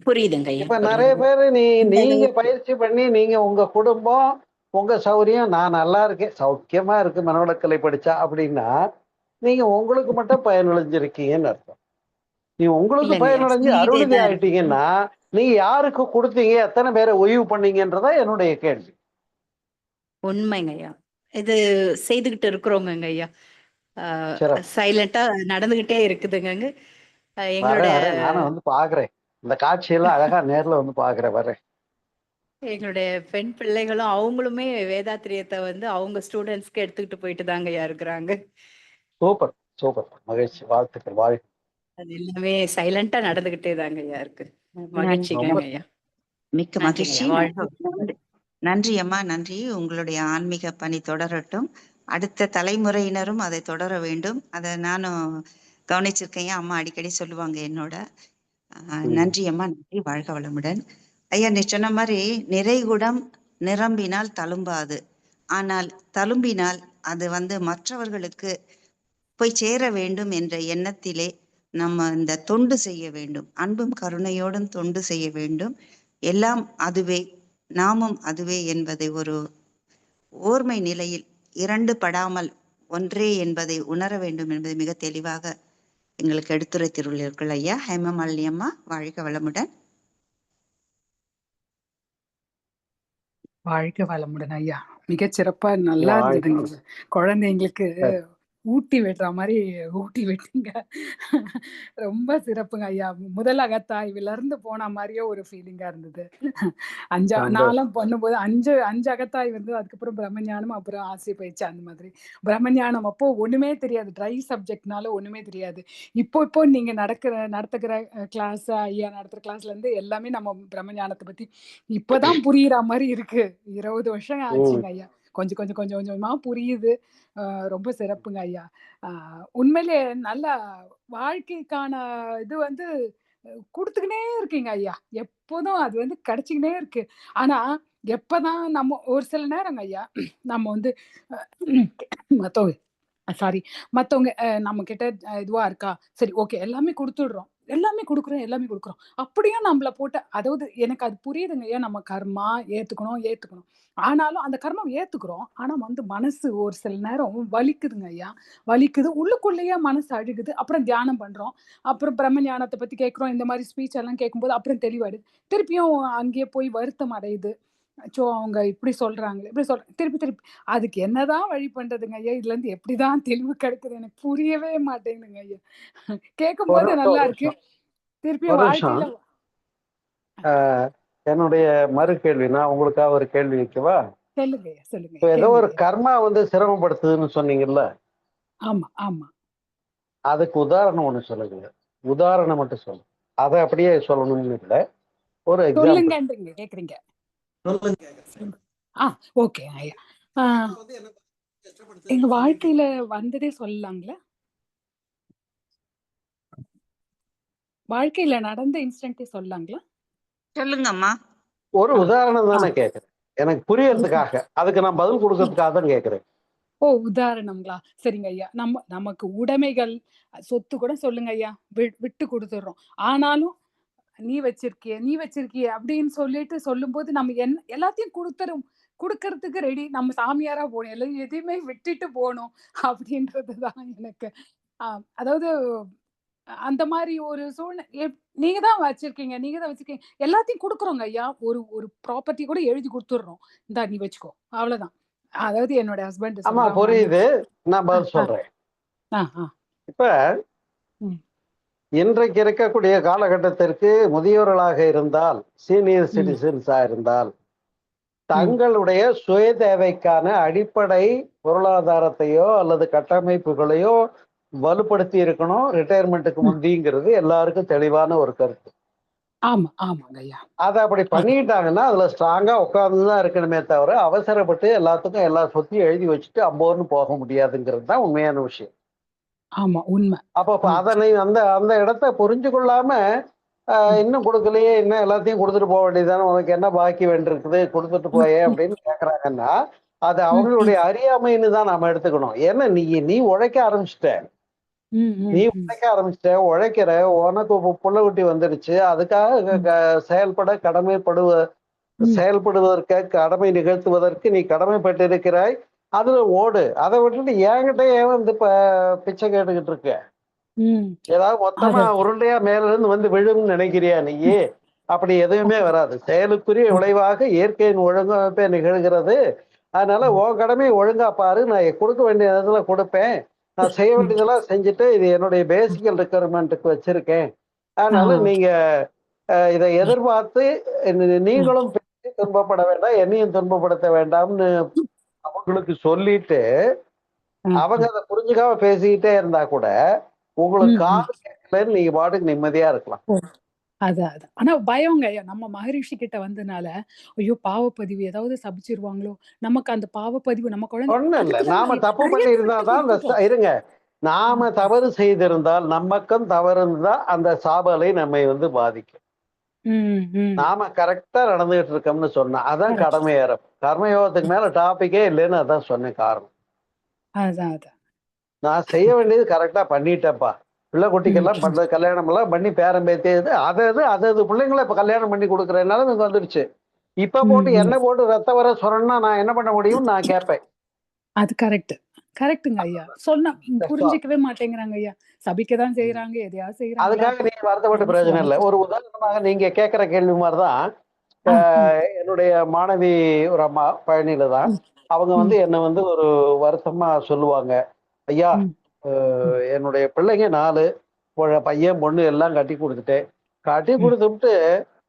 புரியுதுங்க. இப்ப நிறைய பேரு நீங்க பயிற்சி பண்ணி நீங்க உங்க குடும்பம் உங்க சௌரியம், நான் நல்லா இருக்கேன், சௌக்கியமா இருக்கு மனவளக்கலை படிச்சா அப்படின்னா நீங்க உங்களுக்கு மட்டும் பயனடைஞ்சிருக்கீங்கன்னு அர்த்தம். நீ உங்களுக்கு பயனடைஞ்சு அருள்நிதி ஆயிட்டீங்கன்னா நீங்க யாருக்கு கொடுத்தீங்க, எத்தனை பேரை ஓய்வு பண்ணீங்கன்றதா என்னுடைய கேள்வி. உண்மைங்க ஐயா. இது செய்துகிட்டு இருக்கிறோங்க ஐயா. சைலண்டா நடந்துகிட்டே இருக்குதுங்க. எங்களுடைய நானும் வந்து பாக்குறேன், இந்த காட்சியெல்லாம் அழகா நேர்ல வந்து பாக்குறேன், வரேன். எங்களுடைய பெண் பிள்ளைகளும் அவங்களுமே வேதாத்திரியத்தை வந்து அவங்க ஸ்டூடெண்ட்ஸ்க்கு எடுத்துக்கிட்டு போயிட்டு தாங்க ஐயா இருக்கிறாங்க. சூப்பர் சூப்பர், மகிழ்ச்சி, வாழ்த்துக்கள், வாழ்க்கை. அது எல்லாமே சைலண்டா நடந்துகிட்டே தாங்க ஐயா இருக்கு. மகிழ்ச்சிங்க ஐயா. மிக்க மகிழ்ச்சி. நன்றி அம்மா, நன்றி. உங்களுடைய ஆன்மீக பணி தொடரட்டும், அடுத்த தலைமுறையினரும் அதை தொடர வேண்டும். அதை நானும் கவனிச்சிருக்கேன், அம்மா அடிக்கடி சொல்லுவாங்க என்னோட. நன்றி அம்மா, நன்றி. வாழ்க வளமுடன். ஐயா நீ சொன்ன மாதிரி நிறைகுடம் நிரம்பினால் தழும்பாது, ஆனால் தழும்பினால் அது வந்து மற்றவர்களுக்கு போய் சேர வேண்டும் என்ற எண்ணத்திலே நம்ம இந்த தொண்டு செய்ய வேண்டும், அன்பும் கருணையோடும் தொண்டு செய்ய வேண்டும். எல்லாம் அதுவே, நாமும் அதுவே என்பதை ஒரு ஓர்மை நிலையில் இரண்டு படாமல் ஒன்றே என்பதை உணர வேண்டும் என்பதை மிக தெளிவாக எங்களுக்கு எடுத்துரைத்துள்ளீர்கள் ஐயா. ஹேமமாலினி அம்மா, வாழ்க வளமுடன். வாழ்க வளமுடன் ஐயா. மிகச்சிறப்பா நல்லா வாழ்க. இருந்ததுங்க. குழந்தைங்களுக்கு ஊட்டி விடுற மாதிரி ஊட்டி விட்டீங்க. ரொம்ப சிறப்புங்க ஐயா. முதல் அகத்தாய்வுல இருந்து போன மாதிரியே ஒரு ஃபீலிங்கா இருந்தது. நான்லாம் பண்ணும்போது அஞ்சு அகத்தாய்வு வந்து, அதுக்கப்புறம் பிரம்மஞானம், அப்புறம் ஆசிரிய பயிற்சி, அந்த மாதிரி. பிரம்மஞானம் அப்போ ஒண்ணுமே தெரியாது, ட்ரை சப்ஜெக்ட்னால ஒண்ணுமே தெரியாது. இப்போ நீங்க நடத்துகிற கிளாஸ், ஐயா நடத்துற கிளாஸ்ல இருந்து எல்லாமே நம்ம பிரம்மஞானத்தை பத்தி இப்பதான் புரியுற மாதிரி இருக்கு. 20 வருஷம் ஆச்சுங்க ஐயா. கொஞ்சம் கொஞ்சம் கொஞ்சம் கொஞ்சமா புரியுது. ரொம்ப சிறப்புங்க ஐயா. உண்மையிலே நல்ல வாழ்க்கைக்கான இது வந்து கொடுத்துக்கினே இருக்கீங்க ஐயா. எப்போதும் அது வந்து கிடைச்சிக்கினே இருக்கு. ஆனா எப்பதான் நம்ம ஒரு சில நேரங்க ஐயா, நம்ம வந்து மத்தவங்க நம்ம கிட்ட இதுவா இருக்கா, சரி ஓகே எல்லாமே கொடுத்துடுறோம், எல்லாமே கொடுக்குறோம். அப்படியும் நம்மள போட்டு, அதாவது எனக்கு அது புரியுதுங்க ஐயா, நம்ம கர்மா ஏத்துக்கணும். ஆனாலும் அந்த கர்மம் ஏத்துக்கிறோம். ஆனா வந்து மனசு ஒரு சில நேரம் வலிக்குதுங்க ஐயா. வலிக்குது, உள்ளுக்குள்ளேயே மனசு அழுகுது. அப்புறம் தியானம் பண்றோம், அப்புறம் பிரம்ம ஞானத்தை பத்தி கேட்கிறோம், இந்த மாதிரி ஸ்பீச் எல்லாம் கேட்கும்போது அப்புறம் தெளிவாயிடுது. திருப்பியும் அங்கேயே போய் வருத்தம் அடையுது. அச்சோ அவங்க இப்படி சொல்றாங்க, திருப்பி அதுக்கு என்னதான் வழி பண்றதுங்க ஐயா? இதுல இருந்து எப்படிதான் தெளிவு கிடைக்குது எனக்கு புரியவே மாட்டேங்குதுங்க ஐயா. கேட்கும் போது நல்லா இருக்கு, திருப்பியும் வாழ்க்கையில. என்னுடைய மறு கேள்வி, நான் உங்களுக்காக ஒரு கேள்வி வைக்கவா? சொல்லுங்க. ஏதோ ஒரு கர்மா வந்து சிரமப்படுத்துதுன்னு சொன்னீங்கல்ல? ஆமா. அதுக்கு உதாரணம் ஒண்ணு சொல்லுங்க. உதாரணம் மட்டும் சொல்லுங்க, அதை அப்படியே சொல்லணும்னு இல்லை, ஒரு சொல்லுங்க கேக்குறீங்க. ஓகே ஐயா. எங்க வாழ்க்கையில வந்ததே சொல்லலாங்களா? வாழ்க்கையில நடந்த இன்சிடென்ட்டே சொல்லலாங்களா? சொல்லுங்கம்மா. ஒரு உதாரணம் தான் நான் கேட்கிறேன், எனக்கு புரியறதுக்காக. அதுக்கு நான் பதில் கொடுக்கறதுக்காக தான் கேட்கிறேன். உதாரணங்களா? சரிங்க ஐயா. நமக்கு உடைமைகள், சொத்து கூட சொல்லுங்க ஐயா, விட்டு கொடுத்துடுறோம். ஆனாலும் நீ வச்சிருக்கிய அப்படின்னு சொல்லிட்டு சொல்லும்போது நம்ம எல்லாத்தையும் கொடுக்கறதுக்கு ரெடி. நம்ம சாமியாரா போகணும், எதையுமே விட்டுட்டு போகணும் அப்படின்றதுதான் எனக்கு. அதாவது அந்த மாதிரி ஒரு சூழ்நிலை. நீங்க தான் வச்சிருக்கீங்க, எல்லாத்தையும் கொடுக்குறோங்க ஐயா. ஒரு ப்ராப்பர்ட்டி கூட எழுதி கொடுத்துடுறோம், இந்தா நீ வச்சுக்கோ, அவ்வளவுதான். அதாவது என்னோட ஹஸ்பண்ட். ஆமா புரியுது, நான் பதில் சொல்றேன். இப்ப இன்றைக்கு இருக்கக்கூடிய காலகட்டத்திற்கு முதியோர்களாக இருந்தால், சீனியர் சிட்டிசன்ஸா இருந்தால், தங்களுடைய சுய தேவைக்கான அடிப்படை பொருளாதாரத்தையோ அல்லது கட்டமைப்புகளையோ வலுப்படுத்தி இருக்கணும் ரிட்டையர்மெண்ட்டுக்கு முந்திங்கிறது எல்லாருக்கும் தெளிவான ஒரு கருத்து. அதை அப்படி பண்ணிட்டாங்கன்னா அதுல ஸ்ட்ராங்கா உட்கார்ந்துதான் இருக்கணுமே தவிர, அவசரப்பட்டு எல்லாத்துக்கும் எல்லா சொத்தையும் எழுதி வச்சுட்டு அம்போன்னு போக முடியாதுங்கிறது தான் உண்மையான விஷயம். உண்மை. அப்ப அதனை அந்த இடத்த புரிஞ்சு கொள்ளாம இன்னும் கொடுக்கலையே, இன்னும் எல்லாத்தையும் கொடுத்துட்டு போக வேண்டியதானே, உனக்கு என்ன பாக்கி வேண்டியிருக்குது, கொடுத்துட்டு போயே அப்படின்னு கேக்குறாங்கன்னா, அது அவங்களுடைய அறியாமைன்னு தான் நாம எடுத்துக்கணும். ஏன்னா நீ உழைக்க ஆரம்பிச்சுட்ட, உழைக்கிற, உனக்கு புள்ள குட்டி வந்துடுச்சு, அதுக்காக செயல்படுவதற்கு, கடமை நிகழ்த்துவதற்கு நீ கடமைப்பட்டிருக்கிறாய், அதுல ஓடு. அதை விட்டுட்டு என்கிட்ட ஏன் வந்து பிச்சை கேட்டுக்கிட்டு இருக்க? ஏதாவது மொத்தமா உருண்டையா மேல இருந்து வந்து விழும்னு நினைக்கிறியா நீயே? அப்படி எதுவுமே வராது. செயலுக்குரிய விளைவாக இயற்கையின் ஒழுங்கமைப்பே நிகழ்கிறது. அதனால உன் கடமையை ஒழுங்கா பாரு, நான் கொடுக்க வேண்டிய இடத்துல கொடுப்பேன், நான் செய்ய வேண்டியதெல்லாம் செஞ்சுட்டு இது என்னுடைய பேசிக்கல் ரெக்குயர்மெண்ட்டுக்கு வச்சிருக்கேன். அதனால நீங்க இதை எதிர்பார்த்து நீங்களும் துன்பப்பட வேண்டாம், என்னையும் துன்பப்படுத்த வேண்டாம்னு அவங்களுக்கு சொல்லிட்டு அவங்க அதை புரிஞ்சுக்காம பேசிக்கிட்டே இருந்தா கூட உங்களுக்கு காது கேட்கலன்னு நீங்க பாட்டுக்கு நிம்மதியா இருக்கலாம். ஆனா பயங்க நம்ம மகரிஷி கிட்ட வந்தனால, ஐயோ பாவப்பதிவு ஏதாவது சபிச்சிருவாங்களோ, நமக்கு அந்த பாவப்பதிவு நம்ம குழந்தை ஒண்ணும் இல்ல, நாம தப்பு பண்ணி இருந்தாதான் இருங்க, நாம தவறு செய்திருந்தால், நமக்கும் தவறு இருந்தா அந்த சாபலை நம்மை வந்து பாதிக்கும். நாம கரெக்டா நடந்துகிட்டு இருக்கோம்னு சொன்னா அதான் கடமையேறம். கர்மயோகத்துக்கு மேல டாபிக்கே இல்லைன்னு அதான் சொன்னேன் காரணம். நான் செய்ய வேண்டியது கரெக்டா பண்ணிட்டேன்ப்பா, பிள்ளை குட்டிக்கெல்லாம் பண்ற கல்யாணம் எல்லாம் பண்ணி பேரம் பேத்தி அது பிள்ளைங்களை இப்ப கல்யாணம் பண்ணி கொடுக்குறதுனால இங்க வந்துருச்சு. இப்ப போட்டு என்ன போட்டு ரத்த வர சொன்னா நான் என்ன பண்ண முடியும் நான் கேட்பேன். அது கரெக்ட்டுங்க ஐயா. சொன்னா புரிஞ்சிக்கவே மாட்டேங்கிறாங்க ஐயா. சபிக்கதான் செய்யறாங்க, எதையாவது செய்யறாங்க. அதுக்காக நீங்க வருத்தப்பட்டு பிரயோஜனம் இல்லை. ஒரு உதாரணமாக நீங்க கேட்கிற கேள்வி மாதிரிதான் என்னுடைய மாணவி ஒரு அம்மா பழனியில தான். அவங்க வந்து என்ன வந்து ஒரு வருத்தமா சொல்லுவாங்க, ஐயா என்னுடைய பிள்ளைங்க 4 பையன் பொண்ணு எல்லாம் கட்டி கொடுத்துட்டு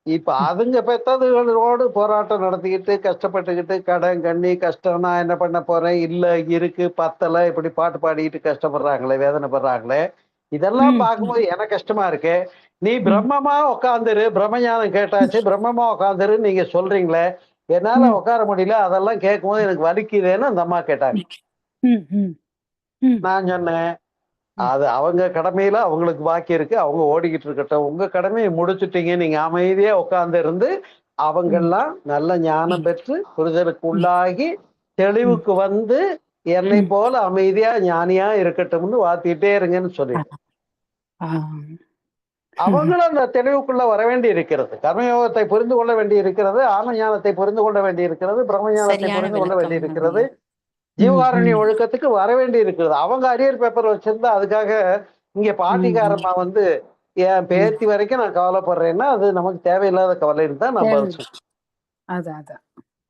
இப்ப அதுங்க பெத்ததுகளோடு போராட்டம் நடத்திக்கிட்டு கஷ்டப்பட்டுக்கிட்டு கடன் கண்ணி கஷ்டம், நான் என்ன பண்ண போறேன், இல்ல இருக்கு பத்தல, இப்படி பாட்டு பாடிக்கிட்டு கஷ்டப்படுறாங்களே, வேதனைப்படுறாங்களே. இதெல்லாம் பார்க்கும்போது எனக்கு கஷ்டமா இருக்கு. நீ பிரம்மமா உட்காந்துரு, பிரம்மஞானம் கேட்டாச்சு, பிரம்மமா உட்காந்துரு நீங்க சொல்றீங்களே, என்னால உட்கார முடியல, அதெல்லாம் கேட்கும்போது எனக்கு வலிக்குதுன்னு அந்த அம்மா கேட்டாங்க. நான் சொன்னேன், அது அவங்க கடமையில அவங்களுக்கு பாக்கி இருக்கு, அவங்க ஓடிக்கிட்டு இருக்கட்டும். உங்க கடமையை முடிச்சுட்டீங்க, நீங்க அமைதியா உட்கார்ந்து இருந்து அவங்கெல்லாம் நல்ல ஞானம் பெற்று புரிதலுக்கு உள்ளாகி தெளிவுக்கு வந்து என்னை போல அமைதியா ஞானியா இருக்கட்டும்னு வாழ்த்திட்டே இருங்கன்னு சொல்லிட்டு அவங்களும் அந்த தெளிவுக்குள்ள வர வேண்டி இருக்கிறது. கர்மயோகத்தை புரிந்து கொள்ள வேண்டி இருக்கிறது, ஆன்ம ஞானத்தை புரிந்து கொள்ள வேண்டி இருக்கிறது, பிரம்ம ஞானத்தை புரிந்து கொள்ள வேண்டி இருக்கிறது, ஜீவகாருண்ய ஒழுக்கத்துக்கு வர வேண்டி இருக்கிறது. அவங்க அரியர் பேப்பர் வச்சிருந்தா அதுக்காக இங்க பாட்டிக்காரமா வந்து என் பேத்தி வரைக்கும் நான் கவலைப்படுறேன்னா அது நமக்கு தேவையில்லாத கவலைன்னு தான் நான் பதில் சொல்றேன். அதான்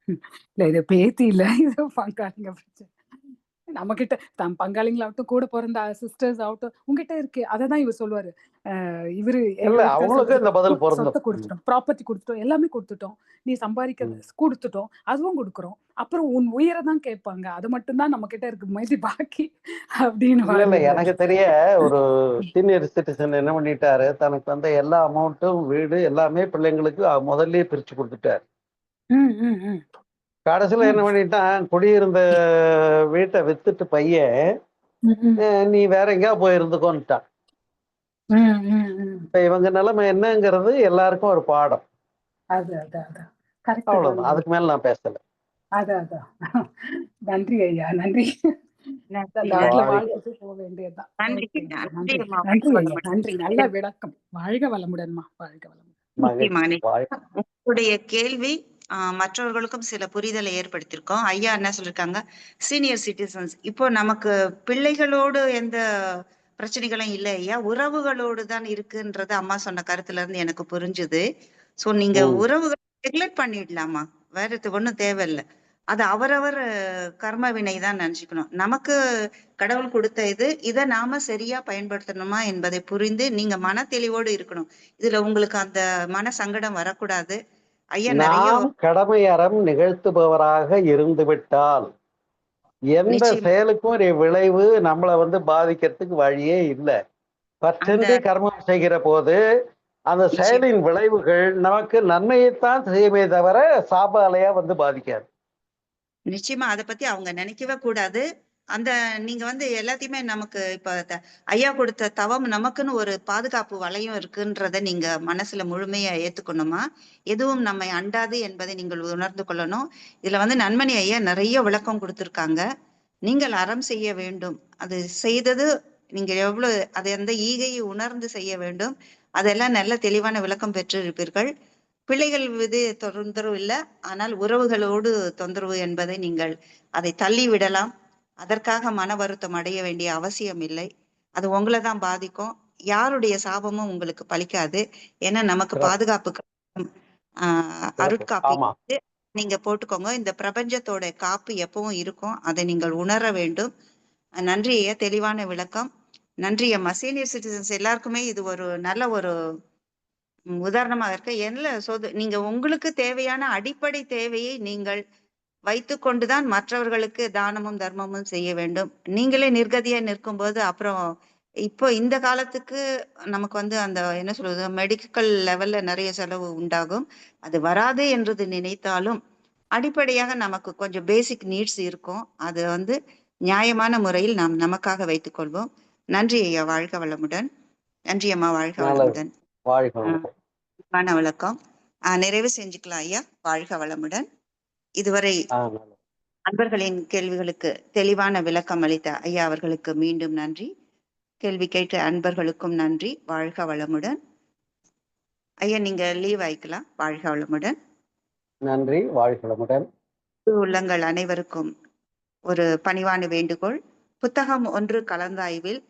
இல்ல இது பேத்தி இல்ல, இது பங்காளிங்க பிரச்சனை. நம்ம கிட்ட தம் பங்காளிங்களாகட்டும் கூட பிறந்த சிஸ்டர்ஸ் ஆகட்டும் உங்ககிட்ட இருக்கு, அததான் இவர் சொல்லுவாரு. இவரு அவங்களுக்கு இந்த பதில் சொத்தை கொடுத்துட்டோம், ப்ராப்பர்ட்டி கொடுத்துட்டோம், எல்லாமே கொடுத்துட்டோம், நீ சம்பாதிக்க கொடுத்துட்டோம், அதுவும் கொடுக்குறோம், அப்புறம் உன் உயிரை தான் கேட்பாங்க, அது மட்டும்தான் நம்ம கிட்ட இருக்கு, மீதி பாக்கி அப்படின்னு. எனக்கு தெரிய ஒரு சீனியர் சிட்டிசன் என்ன பண்ணிட்டாரு, தனக்கு வந்த எல்லா அமௌண்ட்டும் வீடு எல்லாமே பிள்ளைங்களுக்கு முதல்ல பிரிச்சு கொடுத்துட்டாரு. கடைசியில என்ன பண்ணிட்டான், குடியிருந்த வீட்டை வித்துட்டு பையன் நீ வேற எங்கேயா போயிருந்துக்கோன்னுட்டான். இப்ப இவங்க நிலைமை என்னங்கிறது எல்லாருக்கும் ஒரு பாடம். அவ்வளவுதான், அதுக்கு மேல நான் பேசல. நன்றி ஐயா, நன்றி. போக வேண்டியதுதான். நன்றி, நல்ல விளக்கம். வாழ்க வளமுடன்மா, வாழ்க வளமுடன். உங்களுடைய கேள்வி மற்றவர்களுக்கும் சில புரிதலை ஏற்படுத்தியிருக்கோம். ஐயா என்ன சொல்லிருக்காங்க, சீனியர் சிட்டிசன்ஸ், இப்போ நமக்கு பிள்ளைகளோடு எந்த பிரச்சனைகளும் இல்லை ஐயா, உறவுகளோடு தான் இருக்குன்றது அம்மா சொன்ன கருத்துல இருந்து எனக்கு புரிஞ்சுது. சோ நீங்க உறவுகளை ரெகுலேட் பண்ணிடலாமா, வேற ஒண்ணும் தேவையில்லை. அது அவரவர் கர்ம வினை தான் நினைச்சுக்கணும். நமக்கு கடவுள் கொடுத்த இதை நாம சரியா பயன்படுத்தணுமா என்பதை புரிந்து நீங்க மன தெளிவோடு இருக்கணும். இதுல உங்களுக்கு அந்த மன சங்கடம் வரக்கூடாது. ஐயா நிறைய கடமை அறம் நிகழ்த்துபவராக இருந்து விட்டால் எந்த செயலுக்கும் ஒரு விளைவு நம்மளை வந்து பாதிக்கிறதுக்கு வழியே இல்லை. பற்றென்று கர்மம் செய்கிற போது அந்த செயலின் விளைவுகள் நமக்கு நன்மையைத்தான் செய்யுமே தவிர சாப அலையா வந்து பாதிக்காது. நிச்சயமா அதை பத்தி அவங்க நினைக்கவே கூடாது. அந்த நீங்க வந்து எல்லாத்தையுமே நமக்கு இப்ப ஐயா கொடுத்த தவம் நமக்குன்னு ஒரு பாதுகாப்பு வளையம் இருக்குன்றத நீங்க மனசுல முழுமையா ஏத்துக்கணுமா. எதுவும் நம்மை அண்டாது என்பதை நீங்கள் உணர்ந்து கொள்ளணும். இதுல வந்து நன்மணி ஐயா நிறைய விளக்கம் கொடுத்திருக்காங்க. நீங்கள் அறம் செய்ய வேண்டும், அது செய்தது நீங்க எவ்வளவு அதை அந்த ஈகையை உணர்ந்து செய்ய வேண்டும், அதெல்லாம் நல்ல தெளிவான விளக்கம் பெற்று இருப்பீர்கள். பிள்ளைகள் மீது தொந்தரவு இல்லை, ஆனால் உறவுகளோடு தொந்தரவு என்பதை நீங்கள் அதை தள்ளி விடலாம். அதற்காக மன வருத்தம் அடைய வேண்டிய அவசியம் இல்லை. அது உங்களை தான் பாதிக்கும், யாருடைய சாபமும் உங்களுக்கு பலிக்காது. ஏன்னா நமக்கு பாதுகாப்பு அருட்காப்பு நீங்க போட்டுக்கோங்க. இந்த பிரபஞ்சத்தோட காப்பு எப்பவும் இருக்கும், அதை நீங்கள் உணர வேண்டும். நன்றி ஐயா, தெளிவான விளக்கம். நன்றி அம்மா. சீனியர் சிட்டிசன்ஸ் எல்லாருக்குமே இது ஒரு நல்ல ஒரு உதாரணமாக இருக்க. நீங்க உங்களுக்கு தேவையான அடிப்படை தேவையை நீங்கள் வைத்து கொண்டுதான் மற்றவர்களுக்கு தானமும் தர்மமும் செய்ய வேண்டும். நீங்களே நிர்கதியா நிற்கும் போது அப்புறம் இப்போ இந்த காலத்துக்கு நமக்கு வந்து அந்த என்ன சொல்றது, மெடிக்கல் லெவல்ல நிறைய செலவு உண்டாகும். அது வராது என்று நினைத்தாலும் அடிப்படையாக நமக்கு கொஞ்சம் பேசிக் நீட்ஸ் இருக்கும். அது வந்து நியாயமான முறையில் நாம் நமக்காக வைத்துக் கொள்வோம். நன்றி ஐயா, வாழ்க வளமுடன். நன்றி அம்மா, வாழ்க வளமுடன். விளக்கம் நிறைவு செஞ்சுக்கலாம் ஐயா, வாழ்க வளமுடன். இதுவரை அன்பர்களின் கேள்விகளுக்கு தெளிவான விளக்கம் அளித்த ஐயா அவர்களுக்கு மீண்டும் நன்றி. கேள்வி கேட்ட அன்பர்களுக்கும் நன்றி. வாழ்க வளமுடன். ஐயா, நீங்க லீவ் ஆயிக்கலாம். வாழ்க வளமுடன். நன்றி. வாழ்க வளமுடன். உள்ளங்கள் அனைவருக்கும் ஒரு பணிவான வேண்டுகோள். புத்தகம் 1 கலந்தாய்வில்